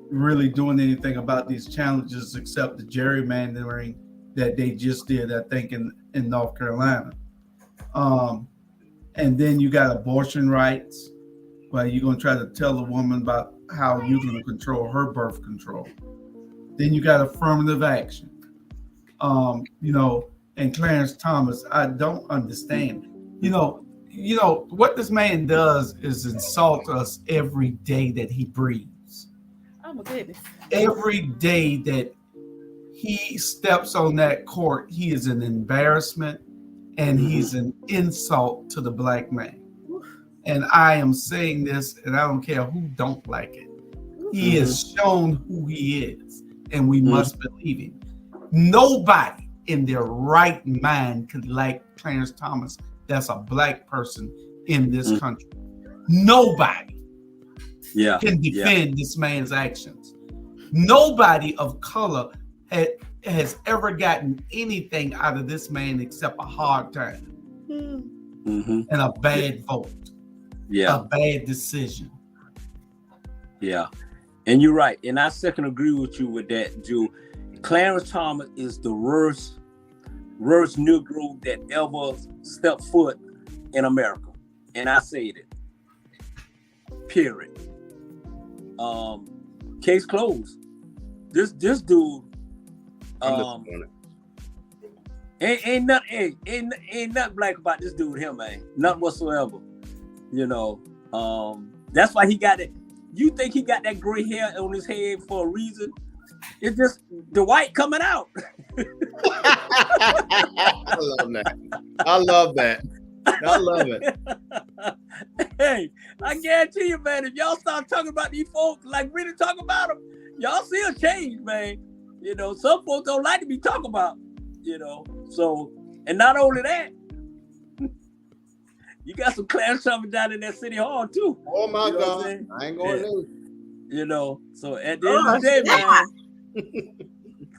really doing anything about these challenges except the gerrymandering that they just did, I think, in North Carolina. And then you got abortion rights, where you're going to try to tell a woman about how you're going to control her birth control. Then you got affirmative action. And Clarence Thomas, I don't understand. What this man does is insult us every day that he breathes. Oh my goodness. Every day that he steps on that court, he is an embarrassment and he's an insult to the black man. And I am saying this, and I don't care who don't like it. He has shown who he is, and we must believe him. Nobody in their right mind could like Clarence Thomas. That's a black person in this country. Nobody can defend this man's actions. Nobody of color has ever gotten anything out of this man except a hard time and a bad vote, a bad decision. Yeah, and you're right, and I second agree with you with that, Joe. Clarence Thomas is the worst Negro that ever stepped foot in America, and I said it. Period. Case closed. This dude. Ain't nothing black about this dude here, man. Nothing whatsoever. That's why he got it. You think he got that gray hair on his head for a reason? It's just the white coming out. I love that. I love it. Hey, I guarantee you, man, if y'all start talking about these folks, like really talking about them, y'all see a change, man. Some folks don't like to be talked about, So, and not only that, you got some Clarence Thomas down in that City Hall, too. Oh, my God. I ain't going to. So at the end of the day, man,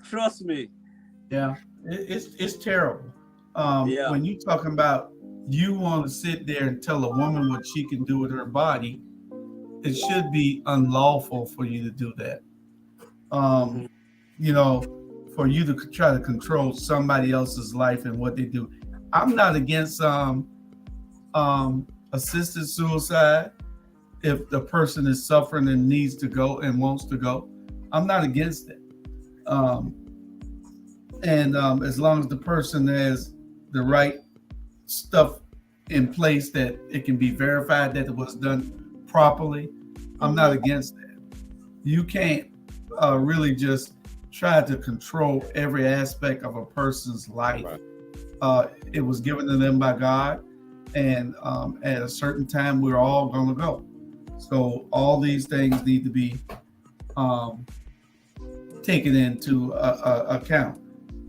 trust me. Yeah, it's terrible. When you talking about you want to sit there and tell a woman what she can do with her body, it should be unlawful for you to do that. For you to try to control somebody else's life and what they do. I'm not against assisted suicide if the person is suffering and needs to go and wants to go. I'm not against it. As long as the person has the right stuff in place that it can be verified that it was done properly, I'm not against that. You can't really just try to control every aspect of a person's life. Right. It was given to them by God, and at a certain time, we're all going to go. So all these things need to be taken into account.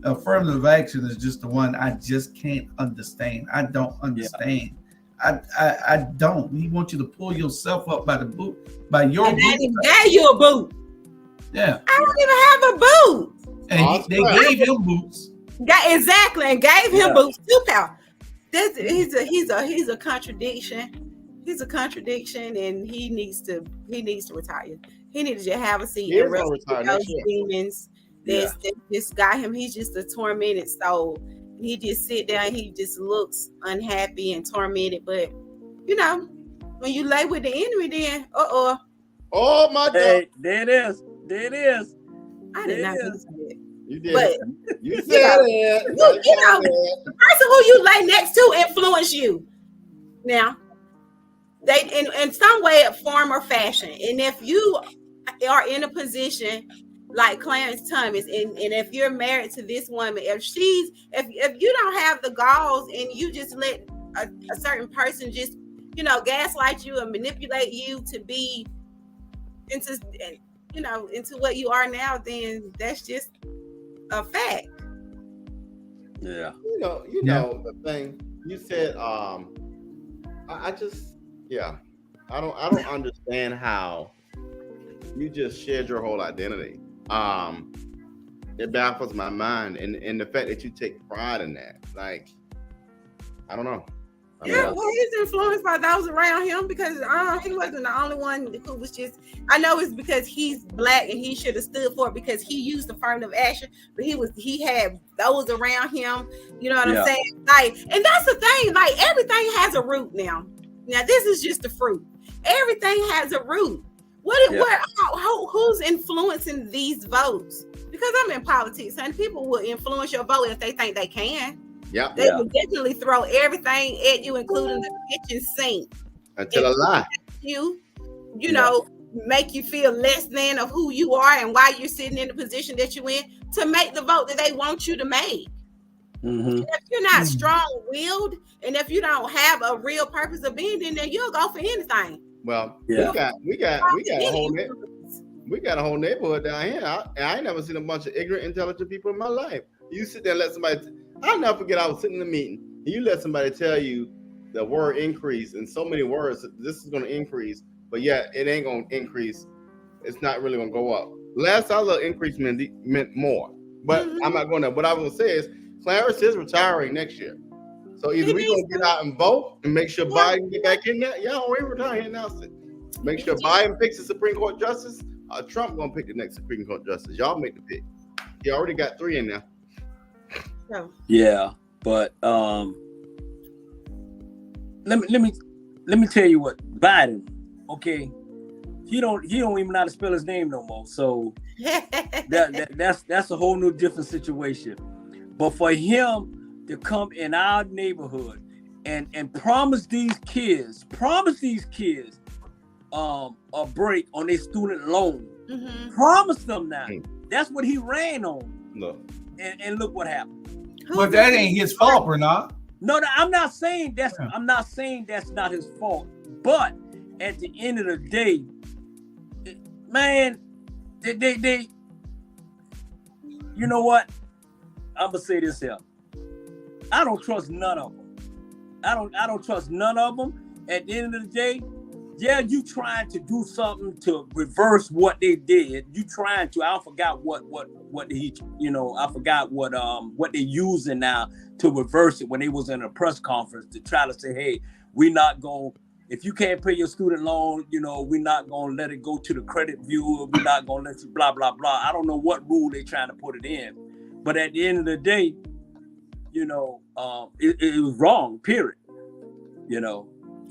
Affirmative action is just the one I just can't understand. I don't understand. I don't. He wants you to pull yourself up by the boot, by your boot. They gave you a boot. Yeah. I don't even have a boot. And they gave him boots. Yeah, exactly, and gave him boots too, pal. He's a contradiction. He's a contradiction, and he needs to retire. He needs to have a seat and rest those demons that just got him. He's just a tormented soul. He just sit there and he just looks unhappy and tormented. But when you lay with the enemy, then oh my God, hey, there it is. I did not do that. You did. But you said it. The person who you lay next to influence you. Now, they in some way, form or fashion. And if you are in a position like Clarence Thomas, and if you're married to this woman, if you don't have the galls and you just let a certain person just gaslight you and manipulate you to be into what you are now, then that's just a fact. Yeah. You know the thing you said. I don't understand how you just shared your whole identity. It baffles my mind, and the fact that you take pride in that. Like, I don't know. Yeah, well, he's influenced by those around him because he wasn't the only one who was just. I know it's because he's black and he should have stood for it because he used affirmative action, but he had those around him. You know what I'm saying? Like, and that's the thing. Like, everything has a root now. Now, this is just the fruit. Everything has a root. Who's influencing these votes? Because I'm in politics, and people will influence your vote if they think they can. Yeah, they will definitely throw everything at you, including the kitchen sink. Until a lie. You know, make you feel less than of who you are and why you're sitting in the position that you're in to make the vote that they want you to make. Mm-hmm. If you're not strong-willed and if you don't have a real purpose of being in there, you'll go for anything. Well, we got a whole neighborhood down here. I ain't never seen a bunch of ignorant, intelligent people in my life. You sit there and let somebody. I'll never forget. I was sitting in a meeting, and you let somebody tell you the word increase in so many words. This is going to increase, but yet it ain't going to increase. It's not really going to go up. Last I looked, increase meant more, but I'm not going to. What I will say is, Clarence is retiring next year, so either we're going to get out and vote and make sure Biden get back in there. Y'all already retired, announced it. Make sure Biden picks the Supreme Court justice. Trump going to pick the next Supreme Court justice. Y'all make the pick. He already got 3 in there. Yeah, but let me tell you what, Biden, okay, he don't even know how to spell his name no more. So that's a whole new different situation. But for him to come in our neighborhood and promise these kids a break on their student loan, promise them now. That's what he ran on. No. And look what happened. But that ain't his fault, or not. No, I'm not saying that's not his fault. But at the end of the day, man, they you know what? I'm gonna say this here. I don't trust none of them. I don't trust none of them. At the end of the day, yeah, you trying to do something to reverse what they did. You trying to. I forgot what he, I forgot what they're using now to reverse it when they was in a press conference to try to say, hey, we're not going. If you can't pay your student loan, we're not going to let it go to the credit bureau. We're not going to let you blah blah blah. I don't know what rule they're trying to put it in, but at the end of the day, it was wrong. Period.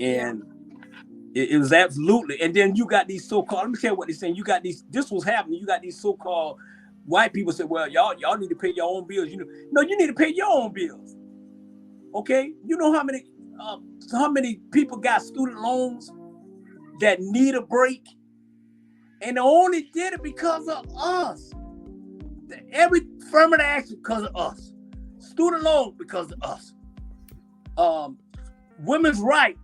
And. It was absolutely, and then you got these so-called. Let me tell you what they're saying. You got these. This was happening. You got these so-called white people say, "Well, y'all need to pay your own bills." No, you need to pay your own bills. Okay, you know how many people got student loans that need a break, and they only did it because of us. Every affirmative action because of us. Student loan because of us. Women's right.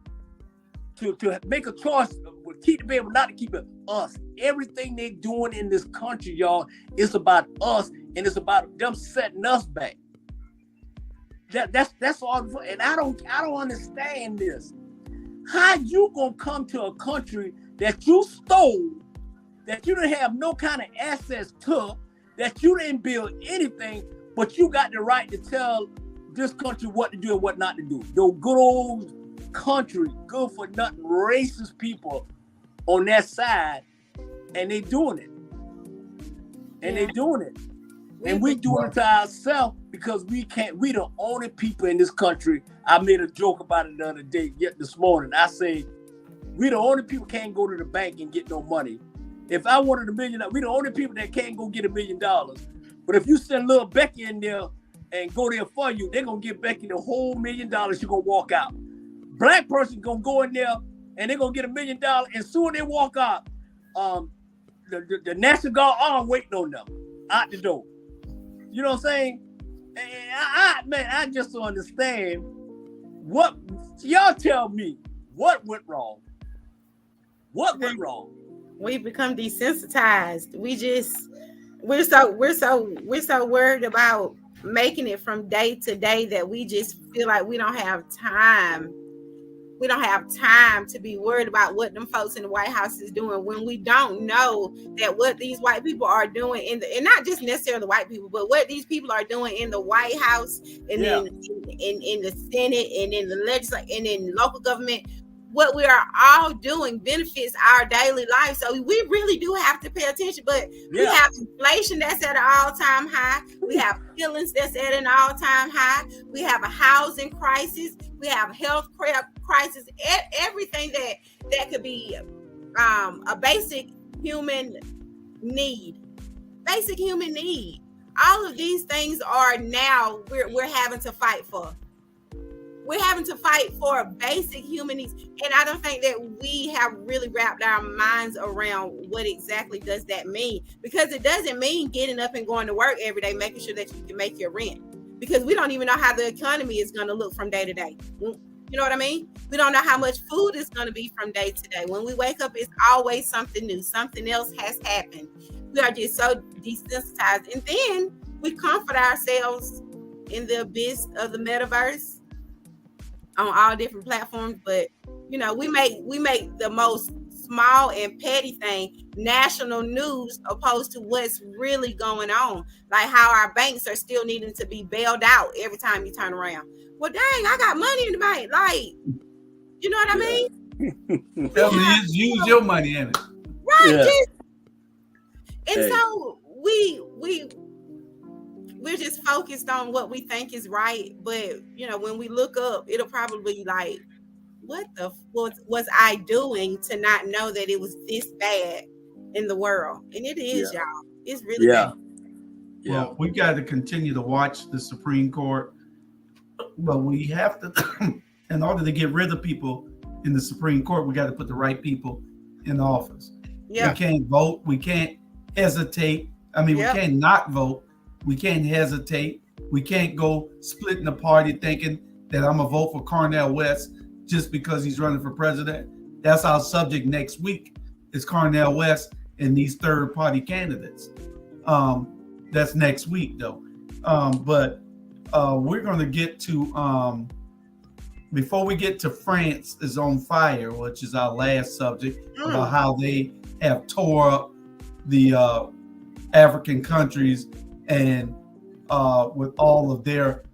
To make a choice, keep the baby, not to keep it, us. Everything they're doing in this country, y'all, is about us, and it's about them setting us back. That's all. And I don't understand this. How you gonna come to a country that you stole, that you didn't have no kind of access to, that you didn't build anything, but you got the right to tell this country what to do and what not to do? Your good old country, good for nothing, racist people on that side, and they doing it. And they doing it. And we doing it to ourselves because we the only people in this country. I made a joke about it the other day, yet this morning. I say, we the only people can't go to the bank and get no money. If I wanted $1 million, we the only people that can't go get $1 million. But if you send little Becky in there and go there for you, they're gonna give Becky the whole $1 million, you're gonna walk out. Black person gonna go in there and they're gonna get $1 million, and soon they walk out, the National Guard arm waiting on them out the door. You know what I'm saying? And I just don't understand what y'all tell me. What went wrong? What went wrong? We become desensitized. We're so worried about making it from day to day that we just feel like we don't have time. we don't have time to be worried about what them folks in the White House is doing when we don't know that what these white people are doing and not just necessarily the white people, but what these people are doing in the White House and in the Senate and in the legislature and in local government. What we are all doing benefits our daily life. So we really do have to pay attention. But we have inflation that's at an all-time high. We have killings that's at an all-time high. We have a housing crisis. We have a health crisis. Everything that could be a basic human need. Basic human need. All of these things are now we're having to fight for. We're having to fight for basic human needs. And I don't think that we have really wrapped our minds around what exactly does that mean. Because it doesn't mean getting up and going to work every day, making sure that you can make your rent. Because we don't even know how the economy is going to look from day to day. You know what I mean? We don't know how much food is going to be from day to day. When we wake up, it's always something new. Something else has happened. We are just so desensitized. And then we comfort ourselves in the abyss of the metaverse on all different platforms, but we make the most small and petty thing national news opposed to what's really going on, like how our banks are still needing to be bailed out every time you turn around. Well, dang, I got money in the bank, like, you know what I mean? Tell me, use your money in it, right? And so we're just focused on what we think is right, but when we look up, it'll probably be like, what was I doing to not know that it was this bad in the world? And it is, y'all. It's really bad. Well, we got to continue to watch the Supreme Court, but we have to, in order to get rid of people in the Supreme Court, we got to put the right people in office. We can't vote. We can't hesitate. I mean, we can't not vote. We can't hesitate. We can't go splitting the party thinking that I'm going to vote for Cornel West just because he's running for president. That's our subject next week, is Cornel West and these third party candidates. That's next week, though. But we're going to get to, before we get to France is on fire, which is our last subject, about how they have tore up the African countries and with all of their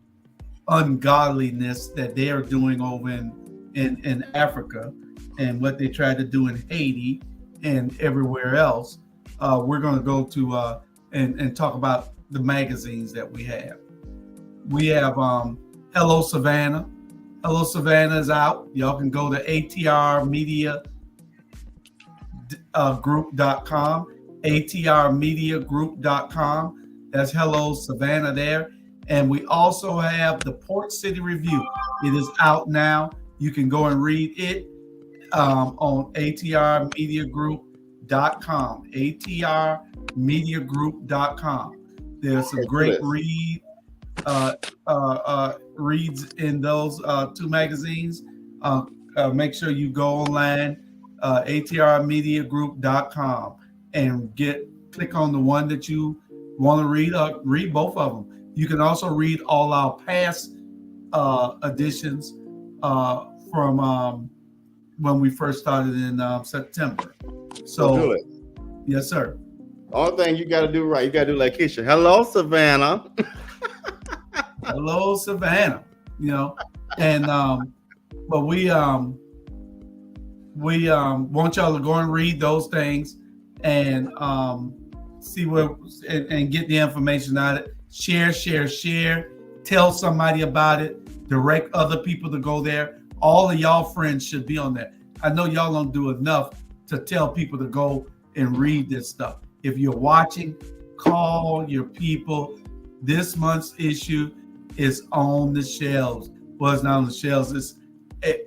ungodliness that they are doing over in Africa and what they tried to do in Haiti and everywhere else. We're going to go to and talk about the magazines that we have. We have Hello Savannah. Hello Savannah is out. Y'all can go to atrmediagroup.com, atrmediagroup.com. That's Hello Savannah there. And we also have the Port City Review. It is out now. You can go and read it on atrmediagroup.com, atrmediagroup.com. There's some great reads in those two magazines. Make sure you go online, atrmediagroup.com, and click on the one that you want to read. Read both of them. You can also read all our past editions from when we first started in September. So do it. Yes, sir. All thing you got to do right. You got to do like Keisha. Hello, Savannah. Hello, Savannah. And but we want y'all to go and read those things and see what and get the information out of it. Share. Tell somebody about it. Direct other people to go there. All of y'all friends should be on there. I know y'all don't do enough to tell people to go and read this stuff. If you're watching, call your people. This month's issue is on the shelves. Well, it's not on the shelves. It's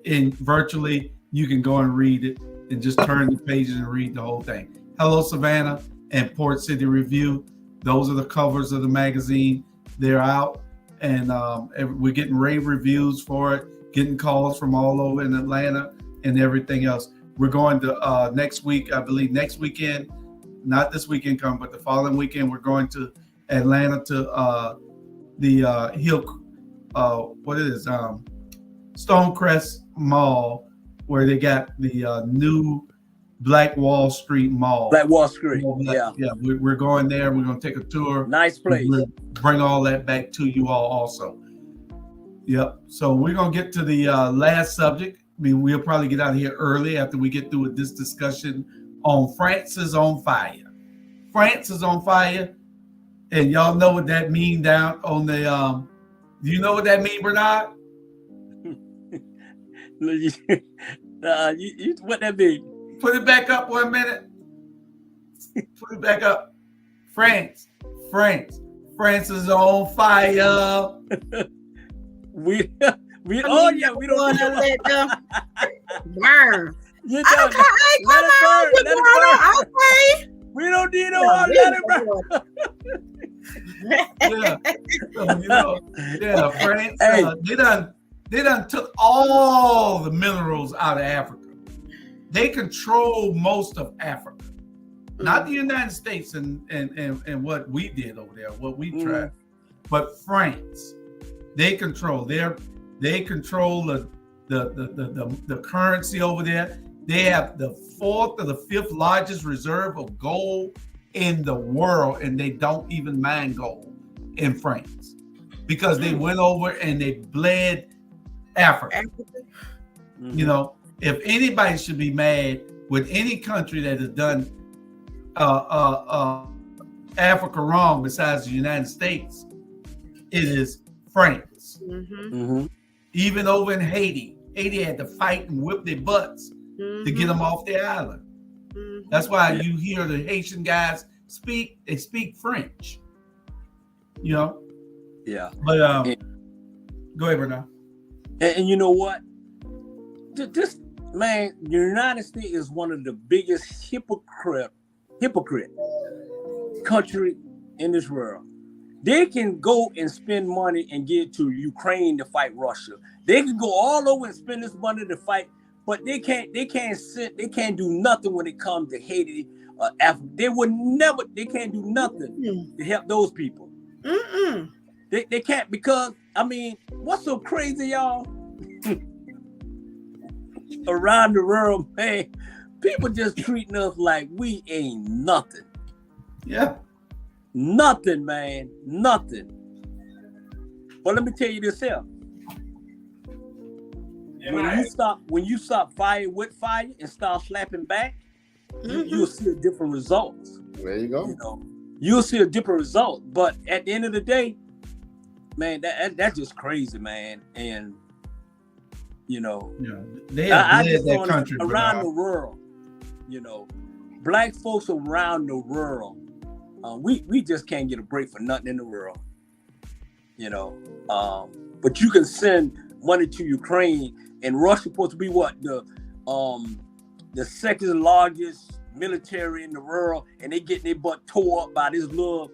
in virtually, you can go and read it and just turn the pages and read the whole thing. Hello, Savannah and Port City Review. Those are the covers of the magazine. They're out, and we're getting rave reviews for it, getting calls from all over in Atlanta and everything else. We're going to next week, I believe next weekend, not this weekend coming, but the following weekend, we're going to Atlanta to the Stonecrest Mall where they got the new Black Wall Street Mall. Black Wall Street. Yeah. We're going there. We're going to take a tour. Nice place. We'll bring all that back to you all also. Yep. So we're going to get to the last subject. I mean, we'll probably get out of here early after we get through with this discussion on France is on fire. France is on fire. And y'all know what that mean down on the, do you know what that mean, Bernard? What that mean? Put it back up 1 minute. Put it back up. France is on fire. We don't want to let them burn. You Okay, come on, okay. We don't need no water. Let it burn. France. They done took all the minerals out of Africa. They control most of Africa, not the United States and what we did over there, what we tried, but France. They control the currency over there. They have the 4th or the 5th largest reserve of gold in the world, and they don't even mine gold in France because they went over and they bled Africa. You know, if anybody should be mad with any country that has done Africa wrong besides the United States, it is France. Even over in Haiti had to fight and whip their butts to get them off their island. That's why you hear the Haitian guys speak French. You know? Yeah. But go ahead, Bernard. And you know what? This man, the United States is one of the biggest hypocrite country in this world. They can go and spend money and get to Ukraine to fight Russia. They can go all over and spend this money to fight, but they can't do nothing when it comes to Haiti or Africa. They can't do nothing to help those people. They can't, because I mean, what's so crazy, y'all? Around the world, man, people just treating us like we ain't nothing. Yeah. Nothing, man. Nothing. But let me tell you this here. When you stop fire with fire and start slapping back, you'll see a different result. There you go. You know, you'll see a different result. But at the end of the day, man, that's just crazy, man. And you know, they have led that country around the world. You know, black folks around the world. We just can't get a break for nothing in the world, you know. But you can send money to Ukraine, and Russia supposed to be what, the second largest military in the world, and they getting their butt tore up by this little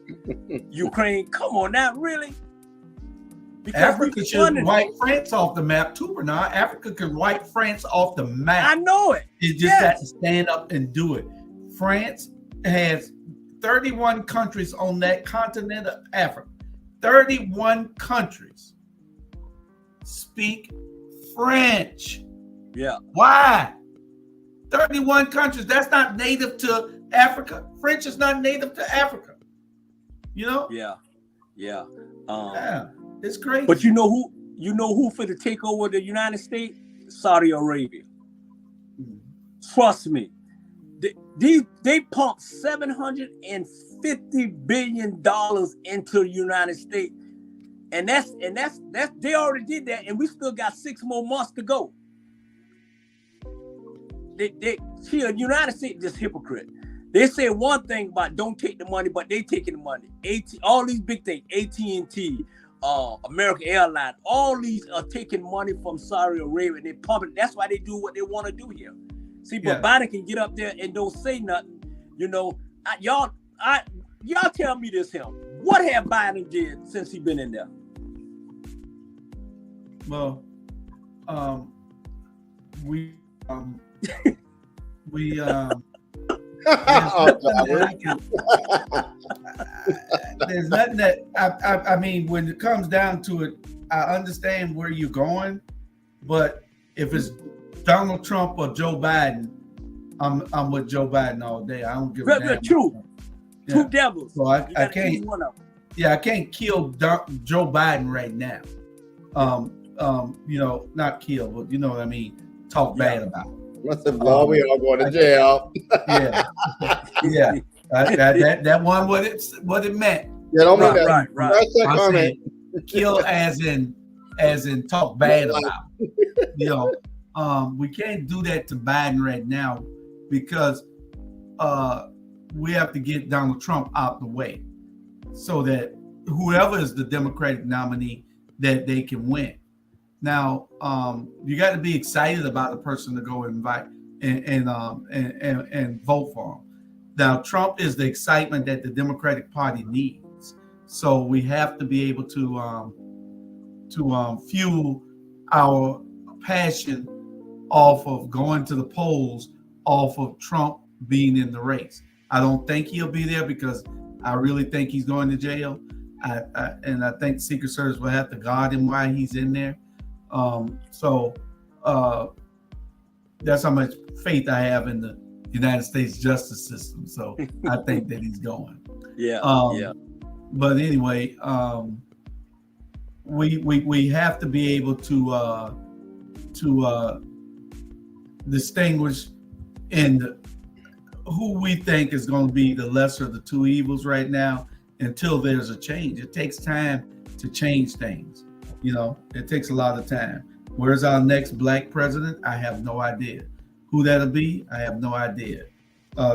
Ukraine. Come on now, really? Because Africa should wipe France off the map too, Bernard. Africa can wipe France off the map. I know it. It just got to stand up and do it. France has 31 countries on that continent of Africa. 31 countries speak French. Yeah. Why? 31 countries. That's not native to Africa. French is not native to Africa. You know? Yeah. Yeah. It's crazy. But you know who for to take over the United States? Saudi Arabia. Trust me. They pumped $750 billion into the United States, and that's they already did that, and we still got 6 more months to go. The United States just hypocrite. They say one thing about don't take the money, but they taking the money. All these big things, AT&T, American Airlines, all these are taking money from Saudi Arabia, and they pump it. That's why they do what they want to do here. See, but Biden can get up there and don't say nothing. You know, y'all tell me this here. What have Biden did since he been in there? Well, there's nothing that I mean, when it comes down to it, I understand where you're going, but if it's Donald Trump or Joe Biden, I'm with Joe Biden all day. I don't give a damn. True. Yeah. Two devils. So I can't. One of them. Yeah, I can't kill Joe Biden right now. Not kill, but you know what I mean. Talk bad about him. Listen, Lord, we all going to jail. Yeah, yeah. That one what it meant. Yeah, don't make Right. I said kill as in talk bad about him. We can't do that to Biden right now because we have to get Donald Trump out the way so that whoever is the Democratic nominee that they can win. Now, you got to be excited about a person to go invite and vote for him. Now, Trump is the excitement that the Democratic Party needs. So we have to be able to fuel our passion off of going to the polls, off of Trump being in the race. I don't think he'll be there because I really think he's going to jail. And I think Secret Service will have to guard him while he's in there. That's how much faith I have in the United States justice system. So I think that he's going. Yeah. But anyway, we have to be able to distinguish in who we think is going to be the lesser of the two evils right now until there's a change. It takes time to change things. It takes a lot of time. Where's our next black president? I have no idea. Who that'll be? I have no idea.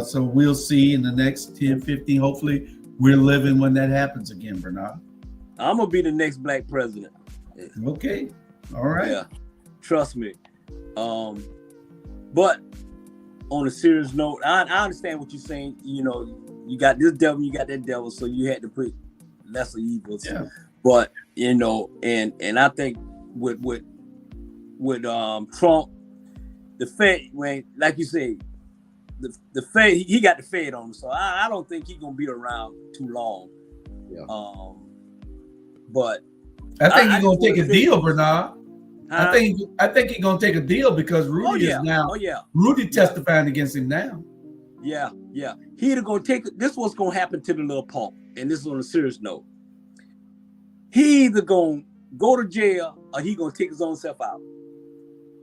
So we'll see in the next 10, 15. Hopefully we're living when that happens again, Bernard. I'm going to be the next black president. Okay. All right. Yeah. Trust me. But on a serious note, I understand what you're saying. You got this devil, you got that devil, so you had to put lesser evils. Yeah. But and I think with Trump, the Fed, when like you say, the Fed, he got the Fed on him, so I don't think he's gonna be around too long. Yeah. But I think he's gonna take a deal, Bernard. Huh? I think he's gonna take a deal because Rudy is now. Oh yeah. Rudy testifying against him now. Yeah. He either gonna take this. What's gonna happen to the little punk? And this is on a serious note. He either gonna go to jail or he gonna take his own self out.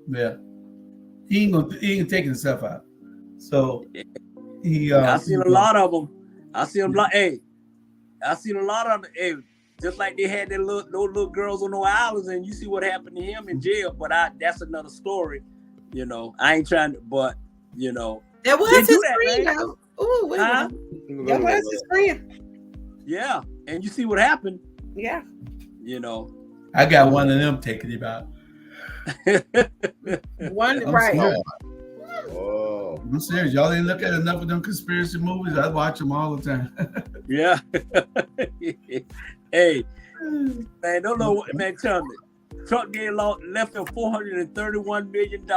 Yeah, he ain't taking himself out. So he. I seen a lot of them. I seen them like, I seen a lot of them. Hey, just like they had those little girls on the islands, and you see what happened to him in jail. But that's another story. I ain't trying to, but That was his friend, though. Ooh, wait a minute. That was his friend. Yeah, and you see what happened. Yeah. I got one of them taking him out. One right. Oh. I'm serious. Y'all didn't look at enough of them conspiracy movies. I watch them all the time. Yeah. Hey, man, don't know what, man, tell me. Trump left him $431 million,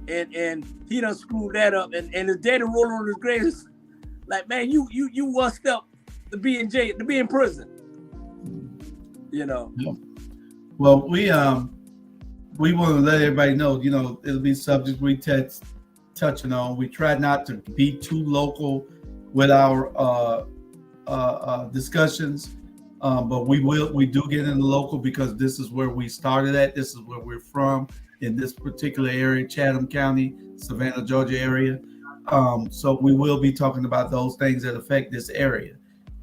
and he done screwed that up, and his daddy rolling on his grave. Like, man, you one step to be in jail, to be in prison. Well, we want to let everybody know, it'll be subjects we touching on. We try not to be too local with our discussions, but we do get into local because this is where we started at. This is where we're from in this particular area, Chatham County, Savannah, Georgia area. So we will be talking about those things that affect this area,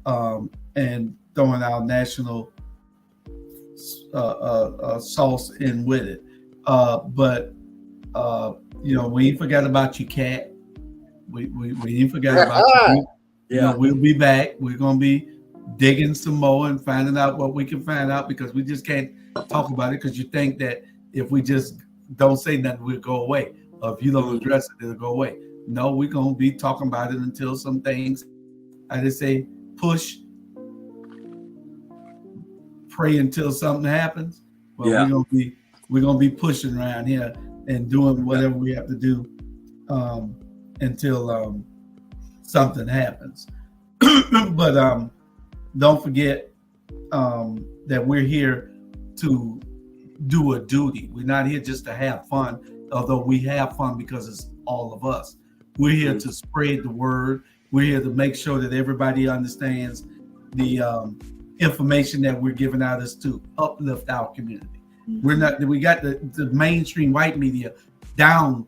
and throwing our national sauce in with it. But we ain't forgot about you, Cat. We ain't forgot about you. Yeah. We'll be back. We're gonna be digging some more and finding out what we can find out, because we just can't talk about it because you think that if we just don't say nothing, we'll go away. Or if you don't address it, it'll go away. No, we're gonna be talking about it until some things, I just say, push, pray until something happens. But we're gonna be pushing around here and doing whatever we have to do until something happens. But don't forget that we're here to do a duty. We're not here just to have fun. although we have fun because it's all of us. We're here to spread the word. We're here to make sure that everybody understands the information that we're giving out is to uplift our community. We got the mainstream white media down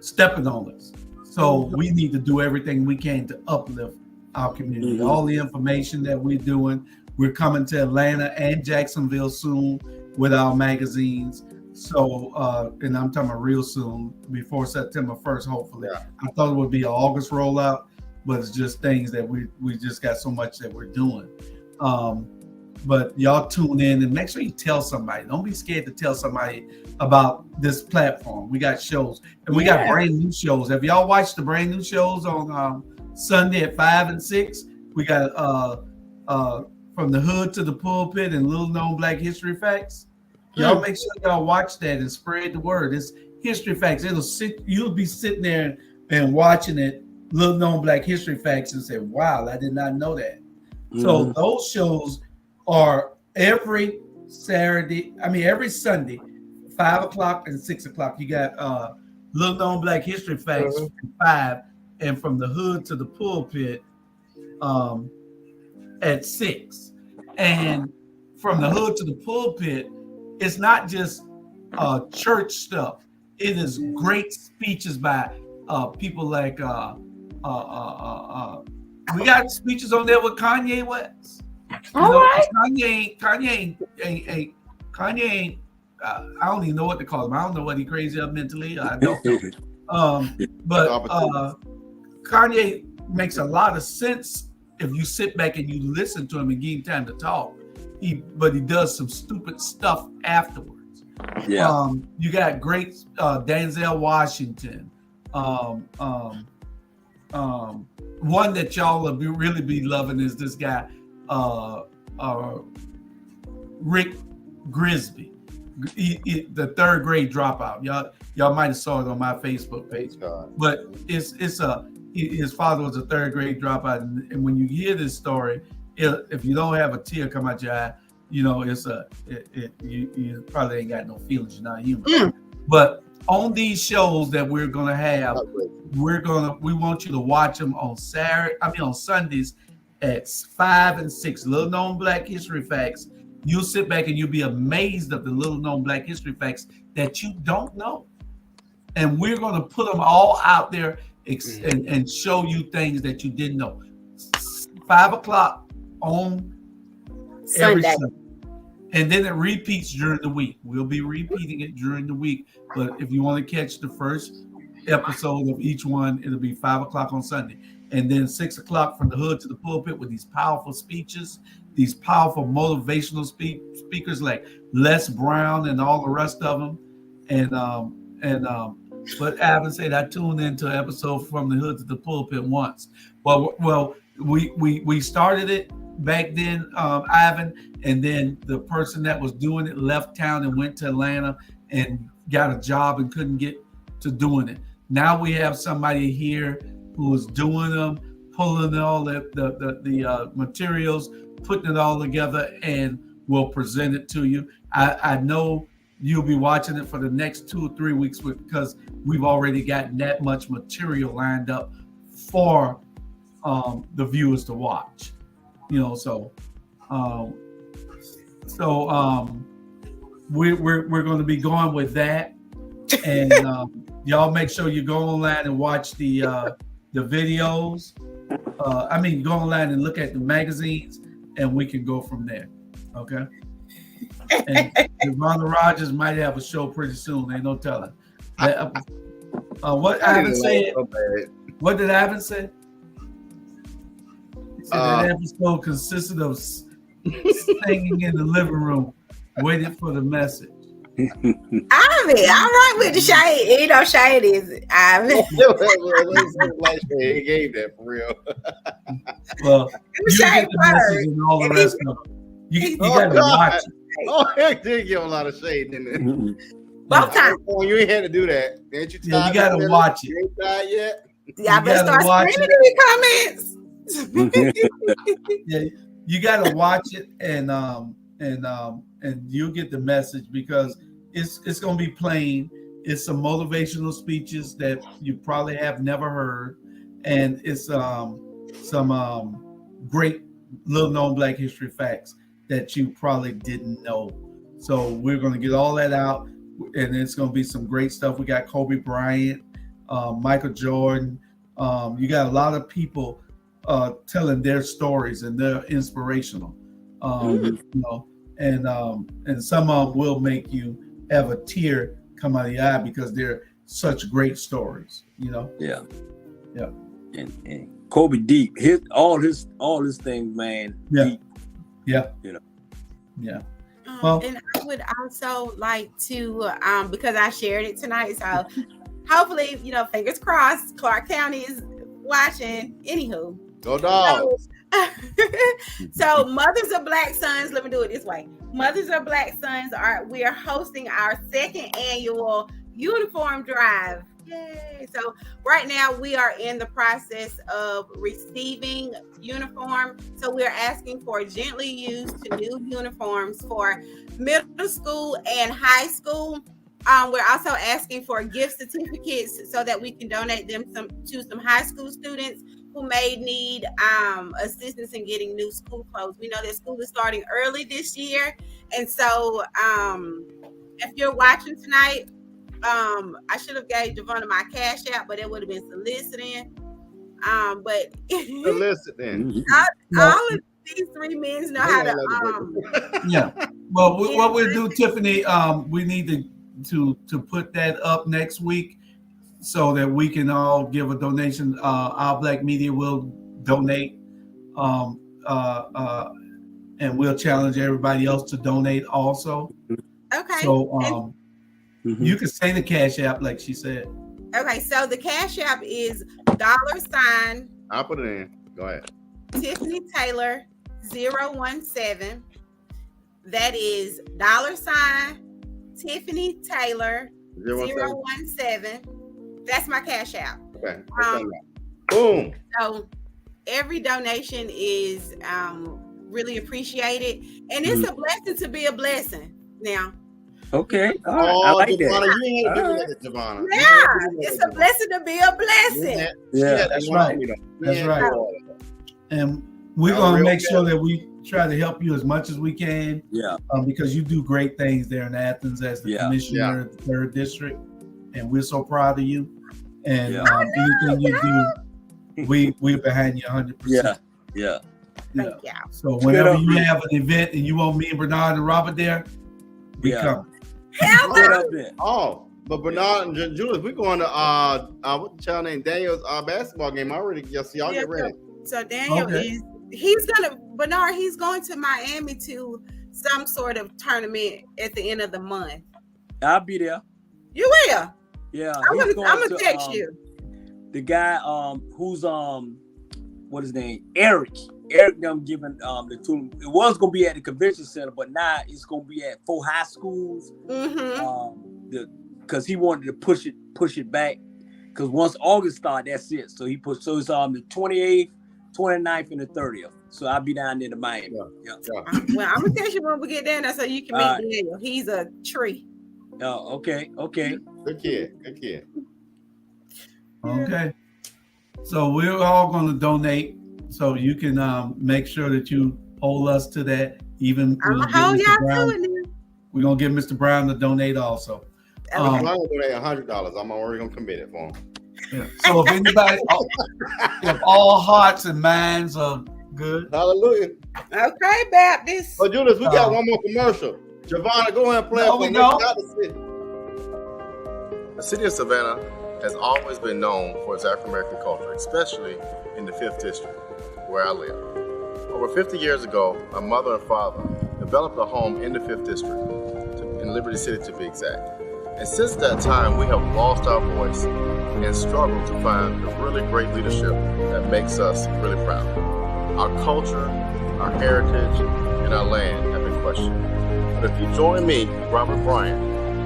stepping on us. So we need to do everything we can to uplift our community. All the information that we're doing, we're coming to Atlanta and Jacksonville soon with our magazines. So, and I'm talking about real soon, before September 1st, hopefully. Yeah. I thought it would be an August rollout, but it's just things that we just got so much that we're doing. But y'all tune in and make sure you tell somebody. Don't be scared to tell somebody about this platform. We got shows, and we got brand new shows. Have y'all watched the brand new shows on Sunday at 5 and 6? We got From the Hood to the Pulpit and Little Known Black History Facts. Y'all make sure y'all watch that and spread the word. It's History Facts. You'll be sitting there and watching it, Little Known Black History Facts, and say, wow, I did not know that. So those shows are every Sunday, 5 o'clock and 6 o'clock. You got Little Known Black History Facts at 5, and From the Hood to the Pulpit at 6. And From the Hood to the Pulpit, it's not just church stuff. It is great speeches by people like we got speeches on there with Kanye West. Kanye ain't I don't even know what to call him. I don't know what he crazy up mentally. I don't know. But Kanye makes a lot of sense if you sit back and you listen to him and give him time to talk. But he does some stupid stuff afterwards. Yeah. You got great Denzel Washington. One that y'all will really be loving is this guy, Rick Grisby, the third grade dropout. Y'all might have saw it on my Facebook page. But his father was a third grade dropout, and when you hear this story, if you don't have a tear come out your eye, you know you probably ain't got no feelings. You're not human. But on these shows that we're gonna have, we want you to watch them on Sundays at 5 and 6. Little Known Black History Facts. You'll sit back and you'll be amazed of the little known Black History Facts that you don't know, and we're gonna put them all out there and show you things that you didn't know. 5 o'clock on every Sunday. And then it repeats during the week. We'll be repeating it during the week. But if you want to catch the first episode of each one, it'll be 5 o'clock on Sunday. And then 6 o'clock From the Hood to the Pulpit with these powerful speeches, these powerful motivational speakers like Les Brown and all the rest of them. But Ivan said I tuned into an episode From the Hood to the Pulpit once. Well, we started it back then, Ivan, and then the person that was doing it left town and went to Atlanta and got a job and couldn't get to doing it. Now we have somebody here who is doing them, pulling all the materials, putting it all together, and will present it to you. I know you'll be watching it for the next 2 or 3 weeks because we've already gotten that much material lined up for the viewers to watch. We're going to be going with that, and y'all make sure you go online and watch the videos. Go online and look at the magazines, and we can go from there. Okay. And Ronald Rogers might have a show pretty soon. Ain't no telling. What Ivan said? What did Ivan say? He said that episode consisted of singing in the living room, waiting for the message. Ivan, all right with the shade. You know, shade is it, Ivan. He gave that for real. Well, you get the message and all the rest of it. You got to watch it. Oh, heck, did give a lot of shade, didn't it? Both times. Oh, you ain't had to do that. Ain't you tired? Yeah, you got to watch it. You ain't tired yet? Y'all better start screaming in the comments. Yeah, you got to watch it, and you'll get the message because it's going to be plain. It's some motivational speeches that you probably have never heard, and it's some great little known Black history facts that you probably didn't know. So we're going to get all that out, and it's going to be some great stuff. We got Kobe Bryant, Michael Jordan. You got a lot of people telling their stories, and they're inspirational. You know, and some of them will make you have a tear come out of your eye because they're such great stories. You know. Yeah. Yeah. And Kobe deep. All his things, man. Yeah. Deep. Yeah. You know. Yeah. And I would also like to, because I shared it tonight, so hopefully, you know, fingers crossed, Clark County is watching. Anywho. Go Dogs. So Mothers of Black Sons, let me do it this way. Mothers of Black Sons we are hosting our 2nd annual uniform drive. Yay. So right now we are in the process of receiving uniform. So we're asking for gently used to new uniforms for middle school and high school. We're also asking for gift certificates so that we can donate them to some high school students who may need assistance in getting new school clothes. We know that school is starting early this year. And so if you're watching tonight, I should have gave Javonna my Cash App, but it would have been soliciting. But Soliciting. all of these 3 men know how to. Yeah. Well, what we'll do, Tiffany, we need to put that up next week so that we can all give a donation. Our Black media will donate, and we'll challenge everybody else to donate also. Okay. So you can say the Cash App like she said. Okay, so the Cash App is $. I'll put it in. Go ahead. Tiffany Taylor 017. That is $. Tiffany Taylor 017. That's my Cash App. Okay. Boom. So every donation is really appreciated, and it's a blessing to be a blessing. Now. Okay. All right. I like Javonna, that. you ain't doing that, Javonna. Yeah, it's a blessing to be a blessing. Yeah, that's right. That's right. And we're going to make sure that we try to help you as much as we can. Yeah. Because you do great things there in Athens as the commissioner of the 3rd District, and we're so proud of you. And anything you do, we're behind you 100%. Yeah. Thank you. So whenever you have an event and you want me and Bernard and Robert there, we come. Oh, but Bernard and Julius, we're going to what's the child named Daniel's basketball game already. Yes, y'all get ready. So Daniel Bernard, he's going to Miami to some sort of tournament at the end of the month. I'll be there. You will? Yeah. I'm gonna text you. The guy who's what his name? Eric them giving the tool. It was gonna be at the convention center, but now it's gonna be at 4 high schools. Because he wanted to push it back. Because once August starts, that's it. So he pushed. So it's the 28th, 29th, and the 30th. So I'll be down there to Miami. Yeah. Well, I'm gonna text you when we get down there so you can meet Daniel. He's a tree. Oh, okay. Good kid. Okay. So we're all going to donate. So you can make sure that you hold us to that. Even I'm gonna hold y'all to it. We're gonna give Mr. Brown to donate also. I'm gonna donate $100. I'm already gonna commit it for him. Yeah. So if anybody, if all hearts and minds are good, hallelujah. Okay, Baptist. Oh, Julius, we got one more commercial. Javonna, go ahead and play it for me. The city of Savannah has always been known for its African American culture, especially in the 5th District, where I live. Over 50 years ago, my mother and father developed a home in the 5th District, in Liberty City to be exact. And since that time, we have lost our voice and struggled to find the really great leadership that makes us really proud. Our culture, our heritage, and our land have been questioned. But if you join me, Robert Bryant,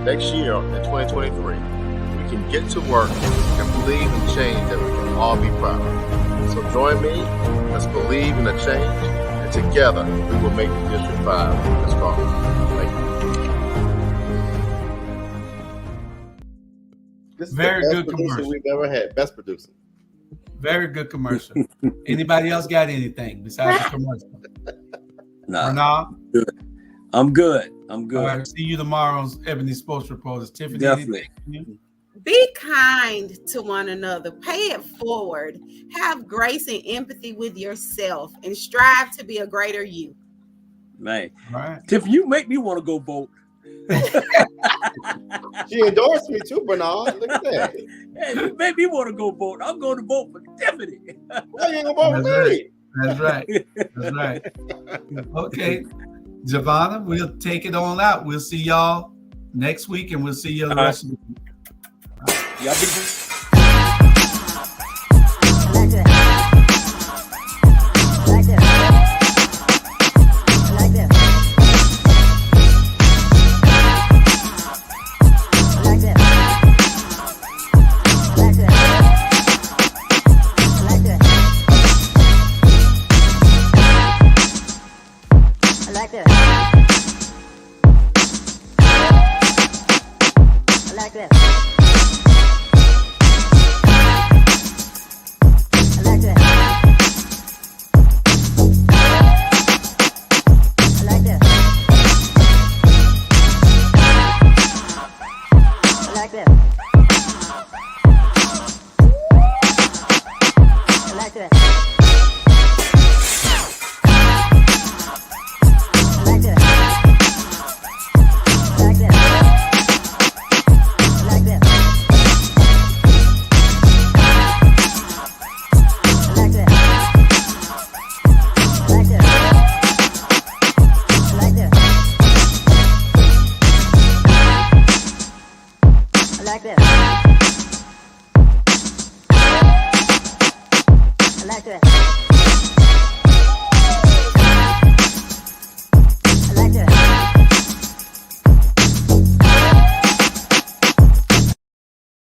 next year in 2023, we can get to work and believe in change that we can all be proud of. So join me, let's believe in the change, and together we will make the District 5 stronger. Thank you. This is Very the good best producer commercial. we've ever had. Best producer. Very good commercial. Anybody else got anything besides the commercial? Nah, Bernard? I'm good. I'm good. All right, see you tomorrow on Ebony Sports Reporters. Tiffany, Definitely. Be kind to one another. Pay it forward. Have grace and empathy with yourself and strive to be a greater you. Man. All right. Tiff, you make me want to go vote. She endorsed me too, Bernard. Look at that. Hey, you make me want to go vote. I'm going to vote for Tiffany. Why you gonna vote for me? That's right. That's right. Okay. Giovanna, we'll take it on out. We'll see y'all next week, and we'll see you the rest of the week. Y'all be